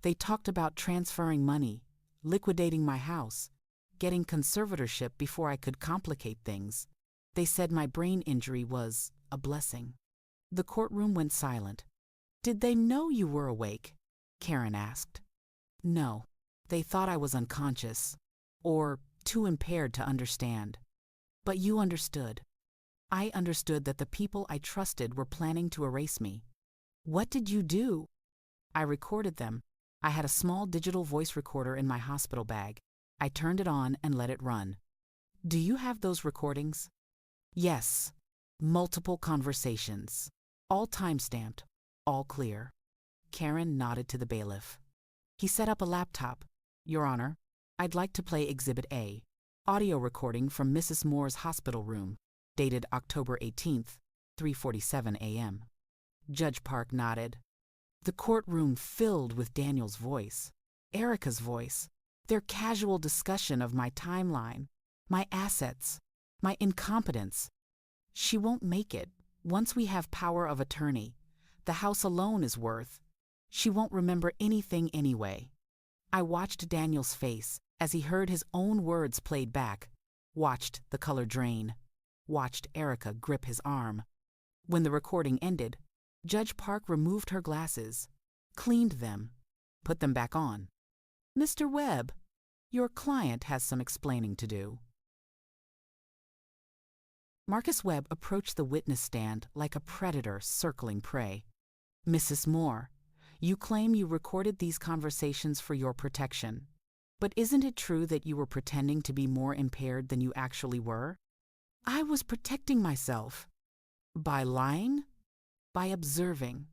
They talked about transferring money, liquidating my house, getting conservatorship before I could complicate things. They said my brain injury was a blessing. The courtroom went silent. Did they know you were awake? Karen asked. No. They thought I was unconscious, or too impaired to understand. But you understood. I understood that the people I trusted were planning to erase me. What did you do? I recorded them. I had a small digital voice recorder in my hospital bag. I turned it on and let it run. Do you have those recordings? Yes. Multiple conversations. All time-stamped. All clear. Karen nodded to the bailiff. He set up a laptop. Your Honor, I'd like to play Exhibit A, audio recording from Mrs. Moore's hospital room, dated October 18th, 3:47 a.m. Judge Park nodded. The courtroom filled with Daniel's voice, Erica's voice, their casual discussion of my timeline, my assets, my incompetence. She won't make it. Once we have power of attorney, the house alone is worth. She won't remember anything anyway. I watched Daniel's face as he heard his own words played back, watched the color drain, watched Erica grip his arm. When the recording ended, Judge Park removed her glasses, cleaned them, put them back on. Mr. Webb, your client has some explaining to do. Marcus Webb approached the witness stand like a predator circling prey. Mrs. Moore, you claim you recorded these conversations for your protection. But isn't it true that you were pretending to be more impaired than you actually were? I was protecting myself. By lying? By observing.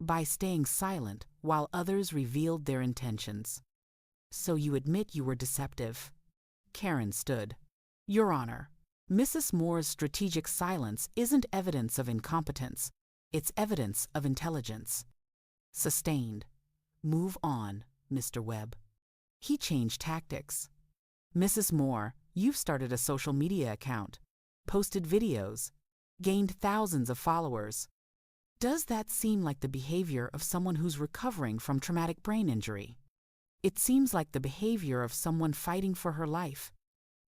by staying silent while others revealed their intentions. So you admit you were deceptive? Karen stood. Your Honor, Mrs. Moore's strategic silence isn't evidence of incompetence. It's evidence of intelligence. Sustained. Move on, Mr. Webb. He changed tactics. Mrs. Moore, you've started a social media account, posted videos, gained thousands of followers. Does that seem like the behavior of someone who's recovering from traumatic brain injury? It seems like the behavior of someone fighting for her life.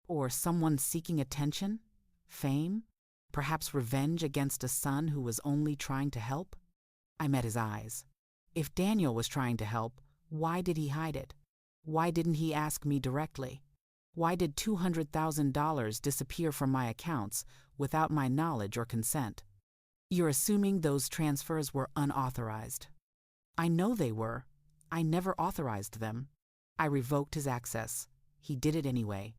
Or someone seeking attention, fame, perhaps revenge against a son who was only trying to help? I met his eyes. If Daniel was trying to help, why did he hide it? Why didn't he ask me directly? Why did $200,000 disappear from my accounts without my knowledge or consent? You're assuming those transfers were unauthorized. I know they were. I never authorized them. I revoked his access. He did it anyway.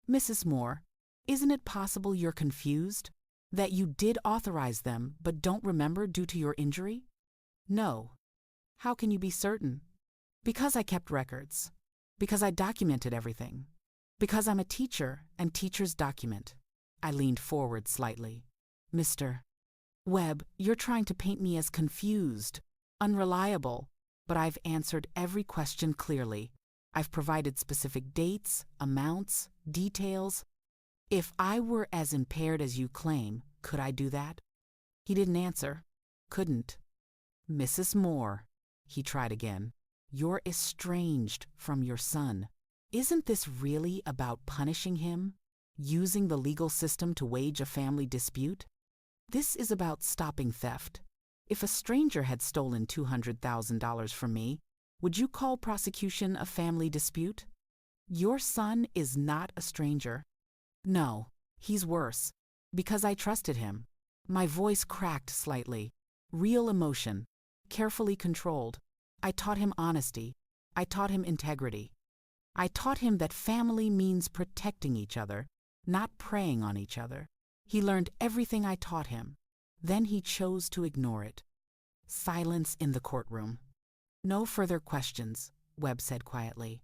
Mrs. Moore, isn't it possible you're confused? That you did authorize them but don't remember due to your injury? No. How can you be certain? Because I kept records. Because I documented everything. Because I'm a teacher and teachers document. I leaned forward slightly. Mr. Webb, you're trying to paint me as confused, unreliable, but I've answered every question clearly. I've provided specific dates, amounts, details. If I were as impaired as you claim, could I do that? He didn't answer. Couldn't. Mrs. Moore, he tried again, you're estranged from your son. Isn't this really about punishing him? Using the legal system to wage a family dispute? This is about stopping theft. If a stranger had stolen $200,000 from me, would you call prosecution a family dispute? Your son is not a stranger. No, he's worse. Because I trusted him. My voice cracked slightly. Real emotion. Carefully controlled. I taught him honesty. I taught him integrity. I taught him that family means protecting each other, not preying on each other. He learned everything I taught him. Then he chose to ignore it. Silence in the courtroom. No further questions, Webb said quietly.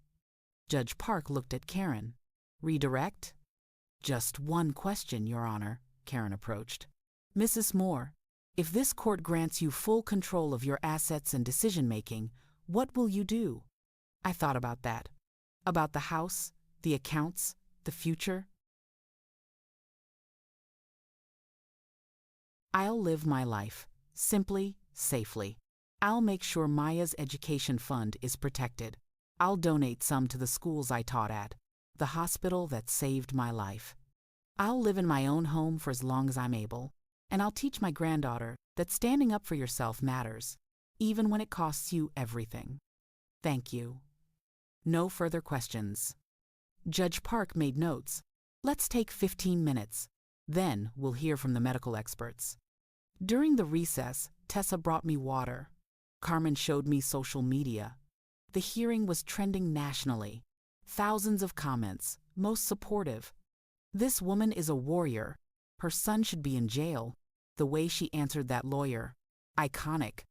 Judge Park looked at Karen. Redirect? Just one question, Your Honor, Karen approached. Mrs. Moore, if this court grants you full control of your assets and decision-making, what will you do? I thought about that. About the house, the accounts, the future. I'll live my life, simply, safely. I'll make sure Maya's education fund is protected. I'll donate some to the schools I taught at, the hospital that saved my life. I'll live in my own home for as long as I'm able, and I'll teach my granddaughter that standing up for yourself matters, even when it costs you everything. Thank you. No further questions. Judge Park made notes. Let's take 15 minutes. Then we'll hear from the medical experts. During the recess, Tessa brought me water. Carmen showed me social media. The hearing was trending nationally. Thousands of comments, most supportive. This woman is a warrior. Her son should be in jail. The way she answered that lawyer. Iconic.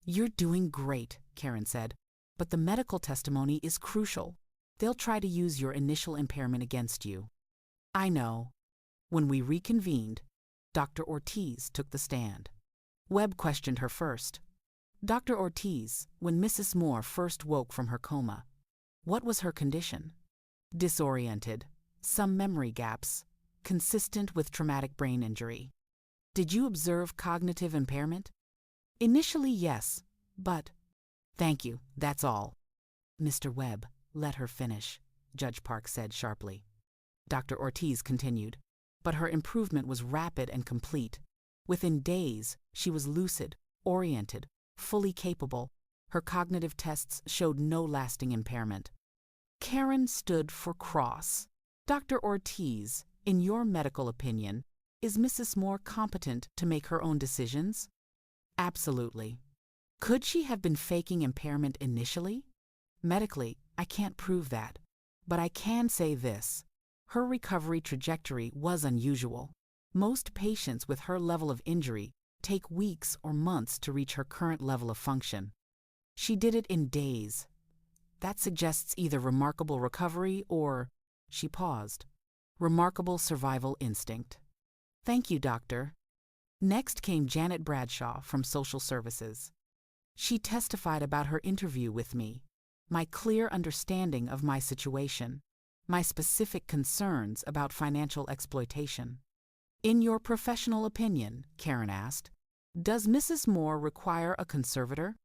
You're doing great, Karen said. But the medical testimony is crucial. They'll try to use your initial impairment against you. I know. When we reconvened, Dr. Ortiz took the stand. Webb questioned her first. Dr. Ortiz, when Mrs. Moore first woke from her coma, what was her condition? Disoriented, some memory gaps, consistent with traumatic brain injury. Did you observe cognitive impairment? Initially, yes, but... Thank you, that's all. Mr. Webb, let her finish, Judge Park said sharply. Dr. Ortiz continued, but her improvement was rapid and complete. Within days, she was lucid, oriented, fully capable. Her cognitive tests showed no lasting impairment. Karen stood for cross. Dr. Ortiz, in your medical opinion, is Mrs. Moore competent to make her own decisions? Absolutely. Could she have been faking impairment initially? Medically, I can't prove that. But I can say this. Her recovery trajectory was unusual. Most patients with her level of injury take weeks or months to reach her current level of function. She did it in days. That suggests either remarkable recovery or, she paused, remarkable survival instinct. Thank you, doctor. Next came Janet Bradshaw from Social Services. She testified about her interview with me, my clear understanding of my situation, my specific concerns about financial exploitation. In your professional opinion, Karen asked, does Mrs. Moore require a conservator?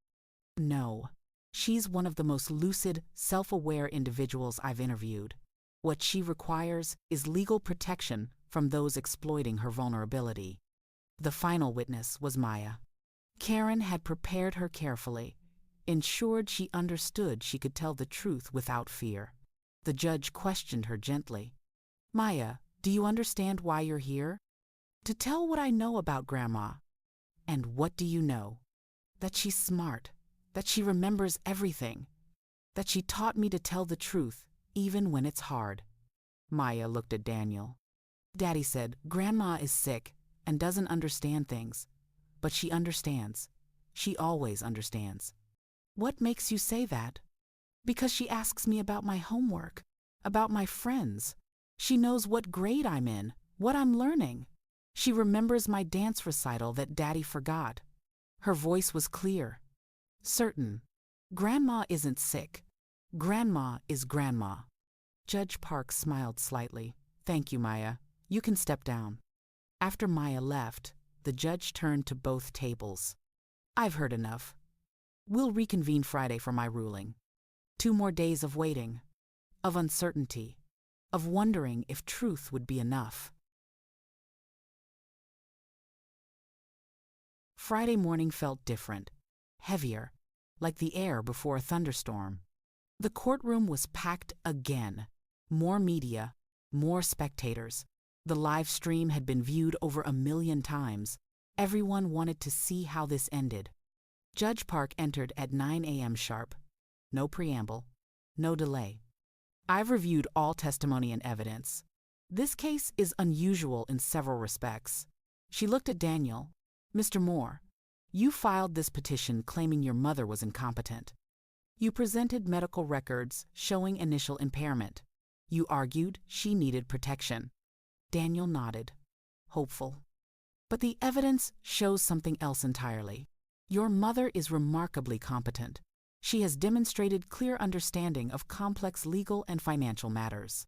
No. She's one of the most lucid, self-aware individuals I've interviewed. What she requires is legal protection from those exploiting her vulnerability. The final witness was Maya. Karen had prepared her carefully, ensured she understood she could tell the truth without fear. The judge questioned her gently. Maya, do you understand why you're here? To tell what I know about Grandma. And what do you know? That she's smart, that she remembers everything, that she taught me to tell the truth, even when it's hard. Maya looked at Daniel. Daddy said, Grandma is sick and doesn't understand things, but she understands. She always understands. What makes you say that? Because she asks me about my homework, about my friends. She knows what grade I'm in, what I'm learning. She remembers my dance recital that Daddy forgot. Her voice was clear, certain. Grandma isn't sick. Grandma is Grandma. Judge Park smiled slightly. Thank you, Maya. You can step down. After Maya left, the judge turned to both tables. I've heard enough. We'll reconvene Friday for my ruling. 2 more days of waiting, of uncertainty, of wondering if truth would be enough. Friday morning felt different, heavier, like the air before a thunderstorm. The courtroom was packed again. More media, more spectators. The live stream had been viewed over 1 million times. Everyone wanted to see how this ended. Judge Park entered at 9 a.m. sharp. No preamble, no delay. I've reviewed all testimony and evidence. This case is unusual in several respects. She looked at Daniel. Mr. Moore, you filed this petition claiming your mother was incompetent. You presented medical records showing initial impairment. You argued she needed protection. Daniel nodded, hopeful. But the evidence shows something else entirely. Your mother is remarkably competent. She has demonstrated clear understanding of complex legal and financial matters.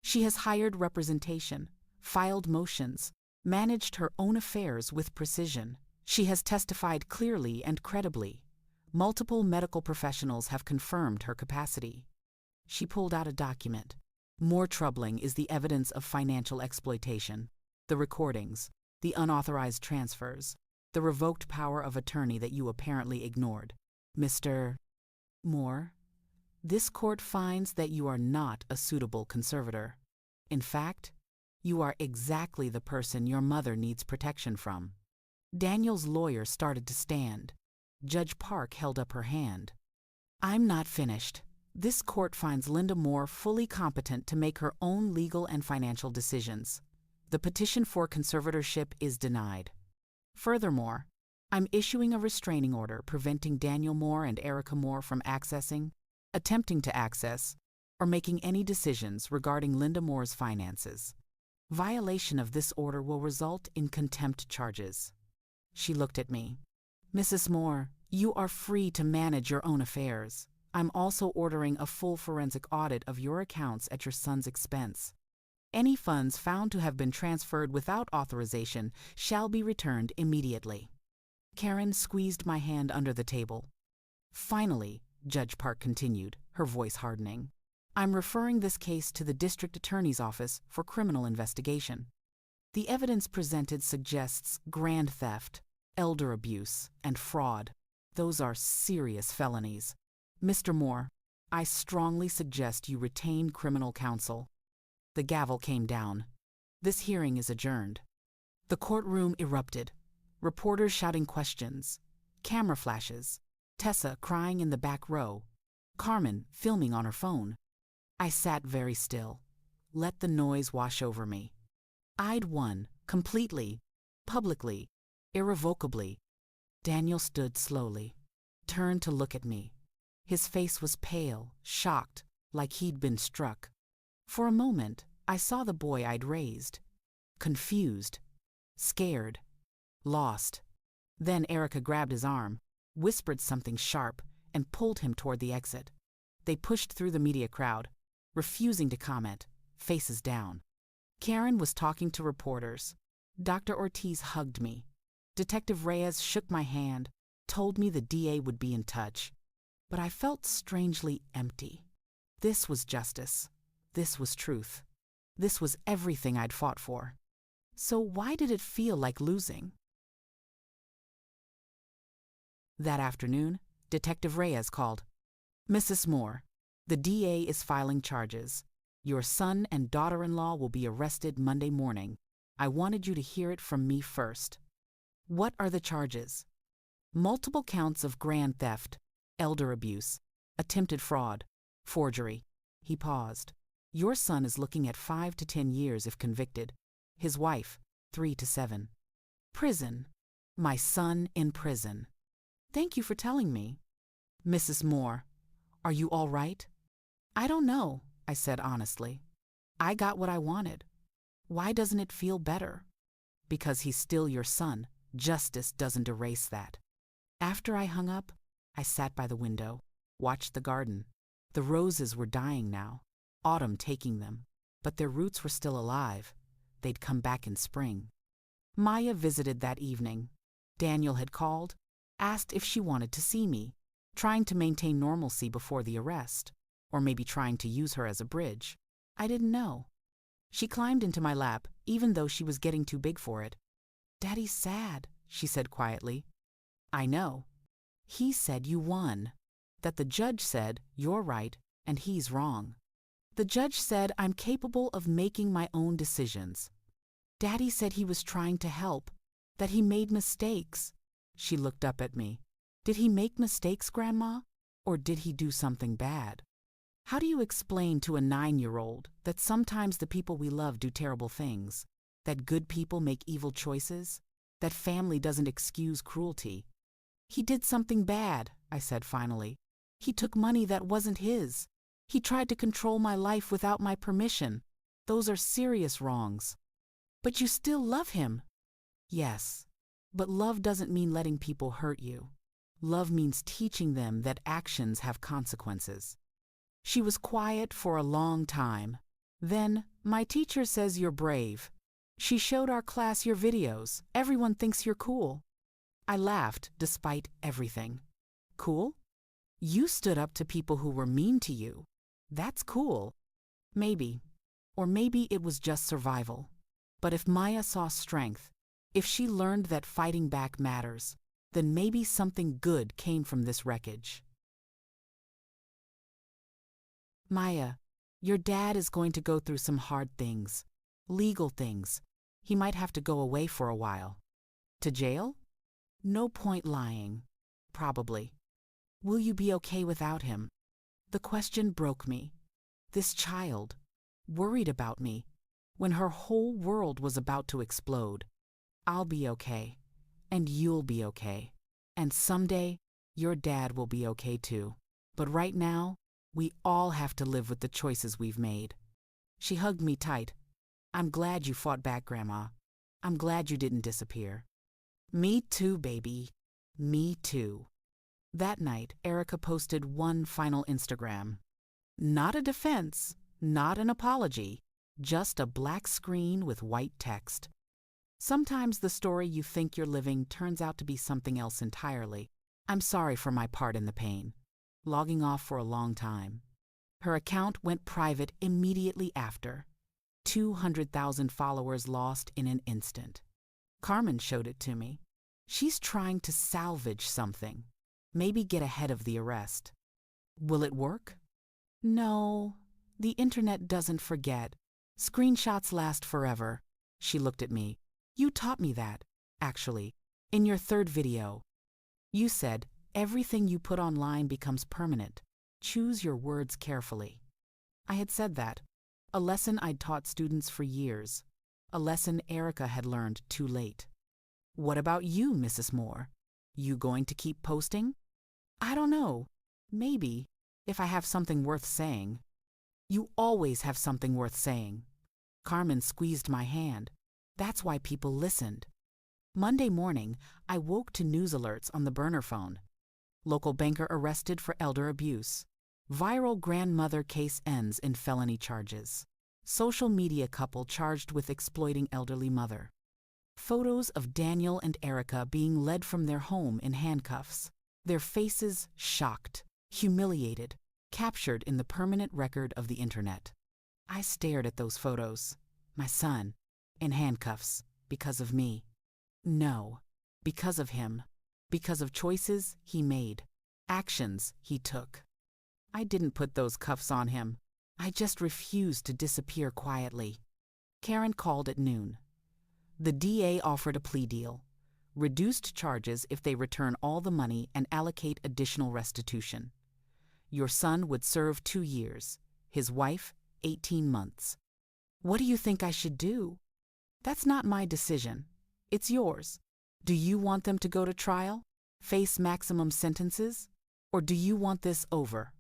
She has hired representation, filed motions, managed her own affairs with precision. She has testified clearly and credibly. Multiple medical professionals have confirmed her capacity. She pulled out a document. More troubling is the evidence of financial exploitation, the recordings, the unauthorized transfers, the revoked power of attorney that you apparently ignored. Mr. Moore, this court finds that you are not a suitable conservator. In fact, you are exactly the person your mother needs protection from. Daniel's lawyer started to stand. Judge Park held up her hand. I'm not finished. This court finds Linda Moore fully competent to make her own legal and financial decisions. The petition for conservatorship is denied. Furthermore, I'm issuing a restraining order preventing Daniel Moore and Erica Moore from accessing, attempting to access, or making any decisions regarding Linda Moore's finances. Violation of this order will result in contempt charges. She looked at me. Mrs. Moore, you are free to manage your own affairs. I'm also ordering a full forensic audit of your accounts at your son's expense. Any funds found to have been transferred without authorization shall be returned immediately. Karen squeezed my hand under the table. Finally, Judge Park continued, her voice hardening, I'm referring this case to the district attorney's office for criminal investigation. The evidence presented suggests grand theft, elder abuse, and fraud. Those are serious felonies. Mr. Moore, I strongly suggest you retain criminal counsel. The gavel came down. This hearing is adjourned. The courtroom erupted. Reporters shouting questions. Camera flashes. Tessa crying in the back row. Carmen filming on her phone. I sat very still. Let the noise wash over me. I'd won, completely, publicly, irrevocably. Daniel stood slowly, turned to look at me. His face was pale, shocked, like he'd been struck. For a moment, I saw the boy I'd raised. Confused, scared, lost. Then Erica grabbed his arm, whispered something sharp, and pulled him toward the exit. They pushed through the media crowd, refusing to comment, faces down. Karen was talking to reporters. Dr. Ortiz hugged me. Detective Reyes shook my hand, told me the DA would be in touch. But I felt strangely empty. This was justice. This was truth. This was everything I'd fought for. So why did it feel like losing? That afternoon, Detective Reyes called. "Mrs. Moore, the DA is filing charges. Your son and daughter-in-law will be arrested Monday morning. I wanted you to hear it from me first." "What are the charges?" "Multiple counts of grand theft, elder abuse, attempted fraud, forgery." He paused. "Your son is looking at 5 to 10 years if convicted. His wife, 3 to 7. Prison. My son in prison." "Thank you for telling me." "Mrs. Moore, are you all right?" "I don't know," I said honestly. "I got what I wanted. Why doesn't it feel better?" "Because he's still your son. Justice doesn't erase that." After I hung up, I sat by the window, watched the garden. The roses were dying now, autumn taking them, but their roots were still alive. They'd come back in spring. Maya visited that evening. Daniel had called, asked if she wanted to see me, trying to maintain normalcy before the arrest, or maybe trying to use her as a bridge. I didn't know. She climbed into my lap, even though she was getting too big for it. "Daddy's sad," she said quietly. "I know. He said you won. That the judge said you're right and he's wrong. The judge said I'm capable of making my own decisions. Daddy said he was trying to help, that he made mistakes." She looked up at me. "Did he make mistakes, Grandma? Or did he do something bad?" How do you explain to a 9-year-old that sometimes the people we love do terrible things, that good people make evil choices, that family doesn't excuse cruelty? "He did something bad," I said finally. "He took money that wasn't his. He tried to control my life without my permission. Those are serious wrongs." "But you still love him." "Yes, but love doesn't mean letting people hurt you. Love means teaching them that actions have consequences." She was quiet for a long time. Then, "My teacher says you're brave. She showed our class your videos. Everyone thinks you're cool." I laughed despite everything. "Cool? You stood up to people who were mean to you. That's cool." Maybe. Or maybe it was just survival. But if Maya saw strength, if she learned that fighting back matters, then maybe something good came from this wreckage. "Maya, your dad is going to go through some hard things. Legal things. He might have to go away for a while." "To jail?" "No point lying. Probably." "Will you be okay without him?" The question broke me. This child, worried about me, when her whole world was about to explode. "I'll be okay. And you'll be okay. And someday, your dad will be okay too. But right now, we all have to live with the choices we've made." She hugged me tight. "I'm glad you fought back, Grandma. I'm glad you didn't disappear." "Me too, baby. Me too." That night, Erica posted one final Instagram. Not a defense, not an apology, just a black screen with white text. Sometimes the story you think you're living turns out to be something else entirely. I'm sorry for my part in the pain. Logging off for a long time. Her account went private immediately after. 200,000 followers lost in an instant. Carmen showed it to me. She's trying to salvage something. Maybe get ahead of the arrest. Will it work? No. The internet doesn't forget. Screenshots last forever. She looked at me. You taught me that, actually, in your 3rd video. You said, everything you put online becomes permanent. Choose your words carefully. I had said that. A lesson I'd taught students for years. A lesson Erica had learned too late. What about you, Mrs. Moore? You going to keep posting? I don't know. Maybe, if I have something worth saying. You always have something worth saying. Carmen squeezed my hand. That's why people listened. Monday morning, I woke to news alerts on the burner phone. Local banker arrested for elder abuse. Viral grandmother case ends in felony charges. Social media couple charged with exploiting elderly mother. Photos of Daniel and Erica being led from their home in handcuffs. Their faces shocked, humiliated, captured in the permanent record of the internet. I stared at those photos. My son, in handcuffs, because of me. No, because of him. Because of choices he made, actions he took. I didn't put those cuffs on him. I just refused to disappear quietly. Karen called at noon. The DA offered a plea deal. Reduced charges if they return all the money and allocate additional restitution. Your son would serve 2 years, his wife 18 months. What do you think I should do? That's not my decision. It's yours. Do you want them to go to trial, face maximum sentences, or do you want this over?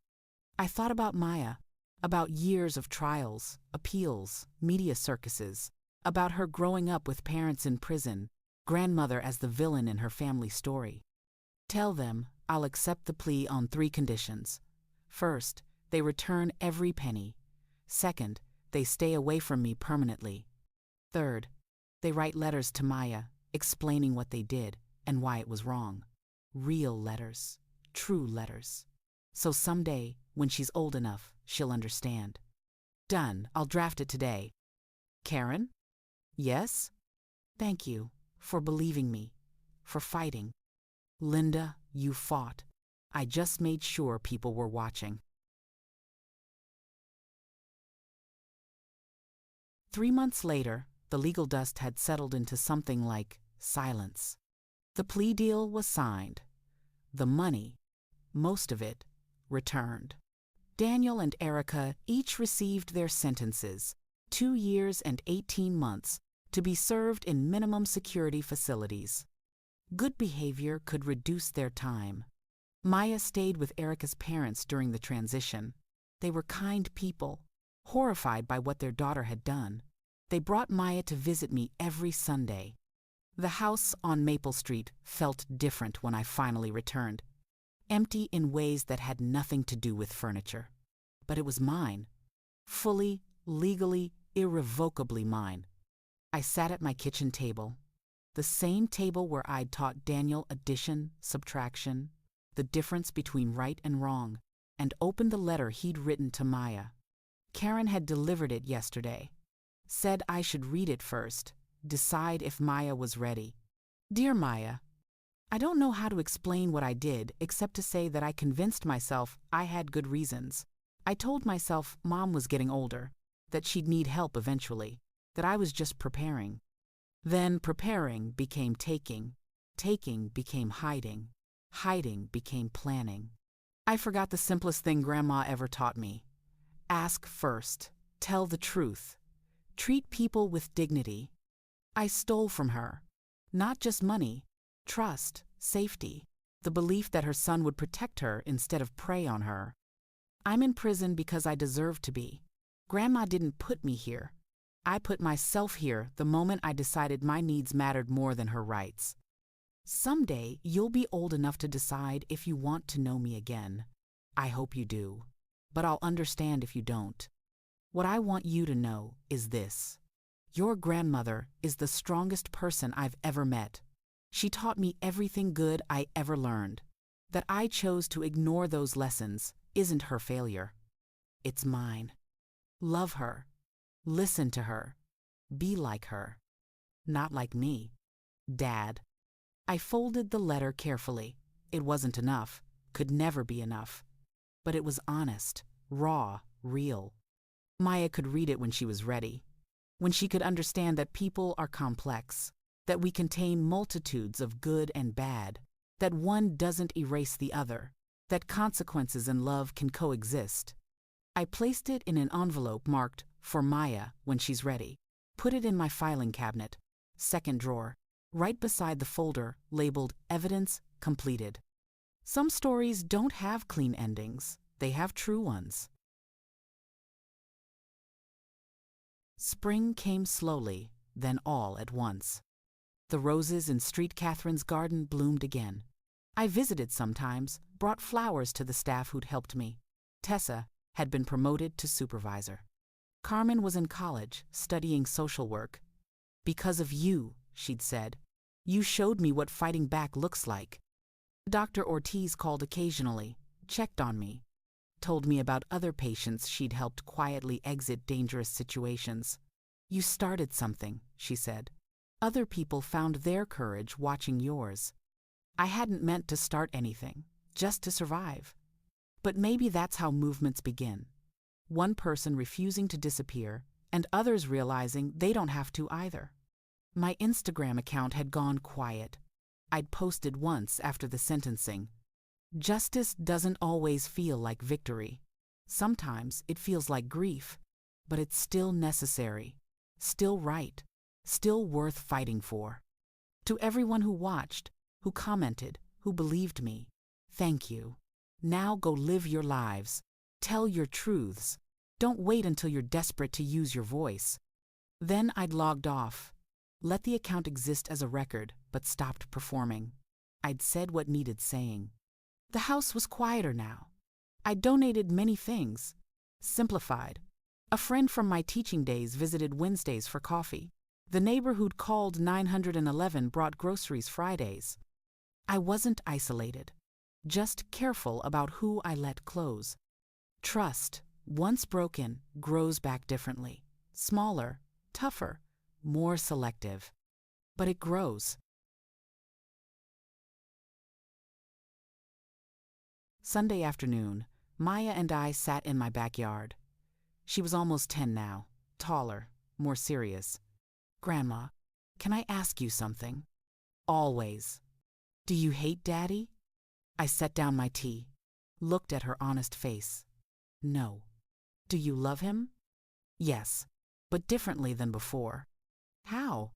I thought about Maya, about years of trials, appeals, media circuses, about her growing up with parents in prison, grandmother as the villain in her family story. Tell them I'll accept the plea on 3 conditions. First, they return every penny. Second, they stay away from me permanently. Third, they write letters to Maya, explaining what they did and why it was wrong. Real letters, true letters. So someday, when she's old enough, she'll understand. Done, I'll draft it today. Karen? Yes? Thank you for believing me, for fighting. Linda, you fought. I just made sure people were watching. 3 months later, the legal dust had settled into something like silence. The plea deal was signed. The money, most of it, returned. Daniel and Erica each received their sentences, 2 years and 18 months, to be served in minimum security facilities. Good behavior could reduce their time. Maya stayed with Erica's parents during the transition. They were kind people, horrified by what their daughter had done. They brought Maya to visit me every Sunday. The house on Maple Street felt different when I finally returned, empty in ways that had nothing to do with furniture. But it was mine, fully, legally, irrevocably mine. I sat at my kitchen table, the same table where I'd taught Daniel addition, subtraction, the difference between right and wrong, and opened the letter he'd written to Maya. Karen had delivered it yesterday. Said I should read it first, decide if Maya was ready. Dear Maya, I don't know how to explain what I did except to say that I convinced myself I had good reasons. I told myself Mom was getting older, that she'd need help eventually, that I was just preparing. Then preparing became taking became hiding, hiding became planning. I forgot the simplest thing Grandma ever taught me. Ask first, tell the truth. Treat people with dignity. I stole from her. Not just money, trust, safety, the belief that her son would protect her instead of prey on her. I'm in prison because I deserve to be. Grandma didn't put me here. I put myself here the moment I decided my needs mattered more than her rights. Someday you'll be old enough to decide if you want to know me again. I hope you do, but I'll understand if you don't. What I want you to know is this. Your grandmother is the strongest person I've ever met. She taught me everything good I ever learned. That I chose to ignore those lessons isn't her failure. It's mine. Love her. Listen to her. Be like her. Not like me. Dad. I folded the letter carefully. It wasn't enough, could never be enough. But it was honest, raw, real. Maya could read it when she was ready, when she could understand that people are complex, that we contain multitudes of good and bad, that one doesn't erase the other, that consequences and love can coexist. I placed it in an envelope marked, "For Maya," when she's ready, put it in my filing cabinet, second drawer, right beside the folder labeled Evidence Completed. Some stories don't have clean endings, they have true ones. Spring came slowly, then all at once. The roses in Street Catherine's garden bloomed again. I visited sometimes, brought flowers to the staff who'd helped me. Tessa had been promoted to supervisor. Carmen was in college, studying social work. "Because of you," she'd said, "you showed me what fighting back looks like." Dr. Ortiz called occasionally, checked on me, told me about other patients she'd helped quietly exit dangerous situations. "You started something," she said. "Other people found their courage watching yours." I hadn't meant to start anything, just to survive. But maybe that's how movements begin. One person refusing to disappear, and others realizing they don't have to either. My Instagram account had gone quiet. I'd posted once after the sentencing. Justice doesn't always feel like victory. Sometimes it feels like grief, but it's still necessary, still right, still worth fighting for. To everyone who watched, who commented, who believed me, thank you. Now go live your lives. Tell your truths. Don't wait until you're desperate to use your voice. Then I'd logged off. Let the account exist as a record, but stopped performing. I'd said what needed saying. The house was quieter now. I donated many things. Simplified. A friend from my teaching days visited Wednesdays for coffee. The neighbor who'd called 911 brought groceries Fridays. I wasn't isolated, just careful about who I let close. Trust, once broken, grows back differently. Smaller, tougher, more selective. But it grows. Sunday afternoon, Maya and I sat in my backyard. She was almost 10 now, taller, more serious. "Grandma, can I ask you something?" "Always." "Do you hate Daddy?" I set down my tea, looked at her honest face. "No." "Do you love him?" "Yes, but differently than before." "How?"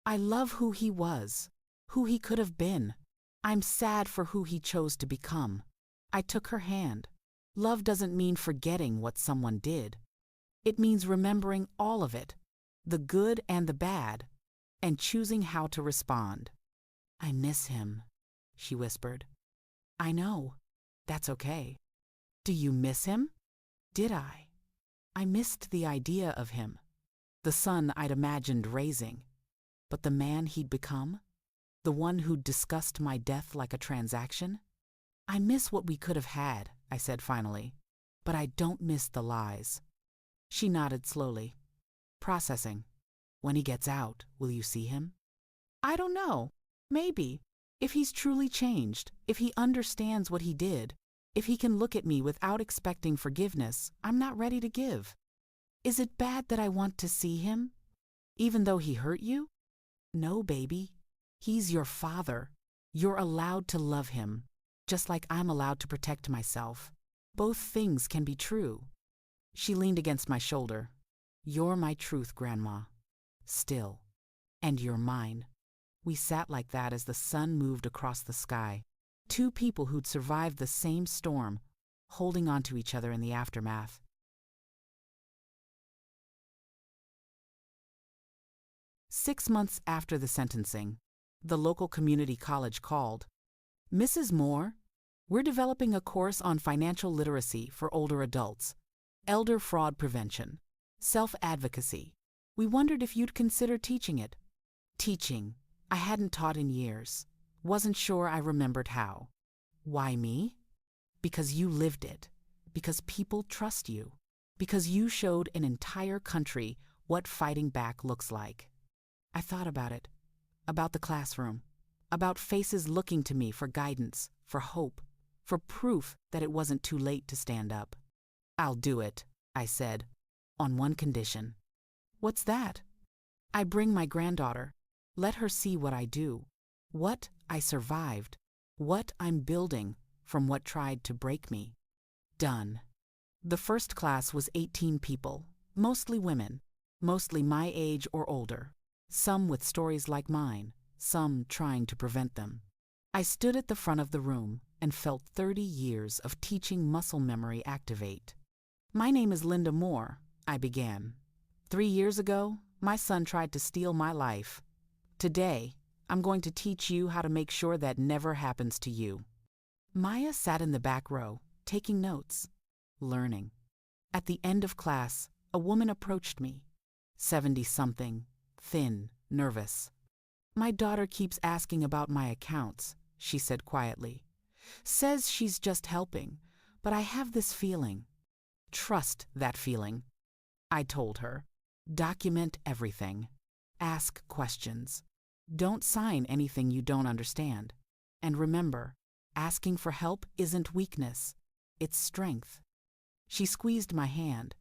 "I love who he was, who he could have been. I'm sad for who he chose to become." I took her hand. Love doesn't mean forgetting what someone did. It means remembering all of it, the good and the bad, and choosing how to respond. "I miss him," she whispered. "I know. That's okay." "Do you miss him?" Did I? I missed the idea of him, the son I'd imagined raising. But the man he'd become? The one who'd discussed my death like a transaction? "I miss what we could have had," I said finally, "but I don't miss the lies." She nodded slowly. "Processing. When he gets out, will you see him?" "I don't know. Maybe. If he's truly changed, if he understands what he did, if he can look at me without expecting forgiveness, I'm not ready to give." "Is it bad that I want to see him? Even though he hurt you?" "No, baby. He's your father. You're allowed to love him, just like I'm allowed to protect myself. Both things can be true." She leaned against my shoulder. "You're my truth, Grandma. Still. And you're mine." We sat like that as the sun moved across the sky. Two people who'd survived the same storm, holding on to each other in the aftermath. 6 months after the sentencing, the local community college called. "Mrs. Moore, we're developing a course on financial literacy for older adults, elder fraud prevention, self-advocacy. We wondered if you'd consider teaching it." Teaching. I hadn't taught in years. Wasn't sure I remembered how. "Why me?" "Because you lived it. Because people trust you. Because you showed an entire country what fighting back looks like." I thought about it. About the classroom. About faces looking to me for guidance, for hope, for proof that it wasn't too late to stand up. "I'll do it," I said, "on one condition." "What's that?" "I bring my granddaughter. Let her see what I do. What I survived. What I'm building from what tried to break me." Done. The first class was 18 people, mostly women, mostly my age or older. Some with stories like mine, some trying to prevent them. I stood at the front of the room and felt 30 years of teaching muscle memory activate. "My name is Linda Moore," I began. "3 years ago, my son tried to steal my life. Today, I'm going to teach you how to make sure that never happens to you." Maya sat in the back row, taking notes, learning. At the end of class, a woman approached me, 70-something, thin, nervous. "My daughter keeps asking about my accounts," she said quietly. "Says she's just helping, but I have this feeling." "Trust that feeling," I told her. "Document everything. Ask questions. Don't sign anything you don't understand. And remember, asking for help isn't weakness, it's strength." She squeezed my hand.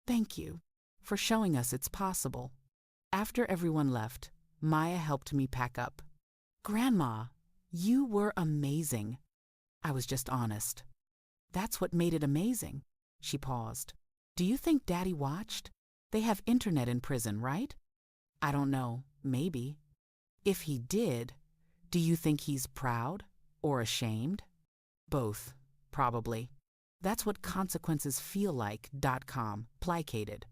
"Thank you for showing us it's possible." After everyone left, Maya helped me pack up. "Grandma, you were amazing." I was just honest. "That's what made it amazing." She paused. "Do you think Daddy watched? They have internet in prison, right?" "I don't know, maybe." "If he did, do you think he's proud or ashamed?" "Both, probably. That's what consequences feel like." .com placated.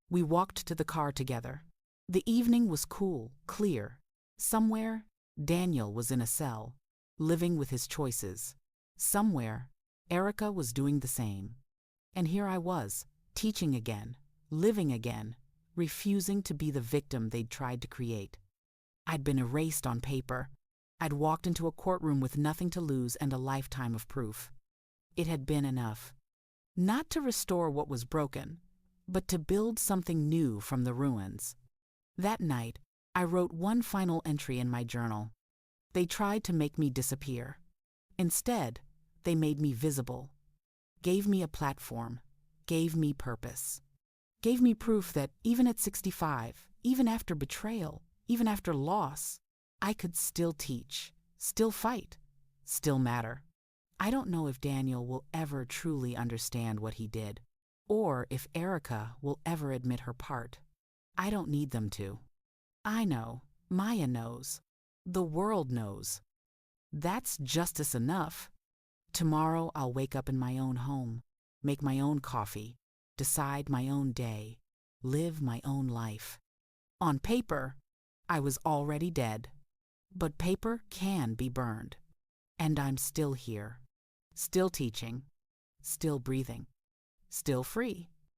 We walked to the car together. The evening was cool, clear. Somewhere, Daniel was in a cell, living with his choices. Somewhere, Erica was doing the same. And here I was, teaching again, living again, refusing to be the victim they'd tried to create. I'd been erased on paper. I'd walked into a courtroom with nothing to lose and a lifetime of proof. It had been enough. Not to restore what was broken, but to build something new from the ruins. That night, I wrote one final entry in my journal. They tried to make me disappear. Instead, they made me visible, gave me a platform, gave me purpose, gave me proof that even at 65, even after betrayal, even after loss, I could still teach, still fight, still matter. I don't know if Daniel will ever truly understand what he did, or if Erica will ever admit her part. I don't need them to. I know, Maya knows, the world knows. That's justice enough. Tomorrow I'll wake up in my own home, make my own coffee, decide my own day, live my own life. On paper, I was already dead. But paper can be burned. And I'm still here, still teaching, still breathing, still free.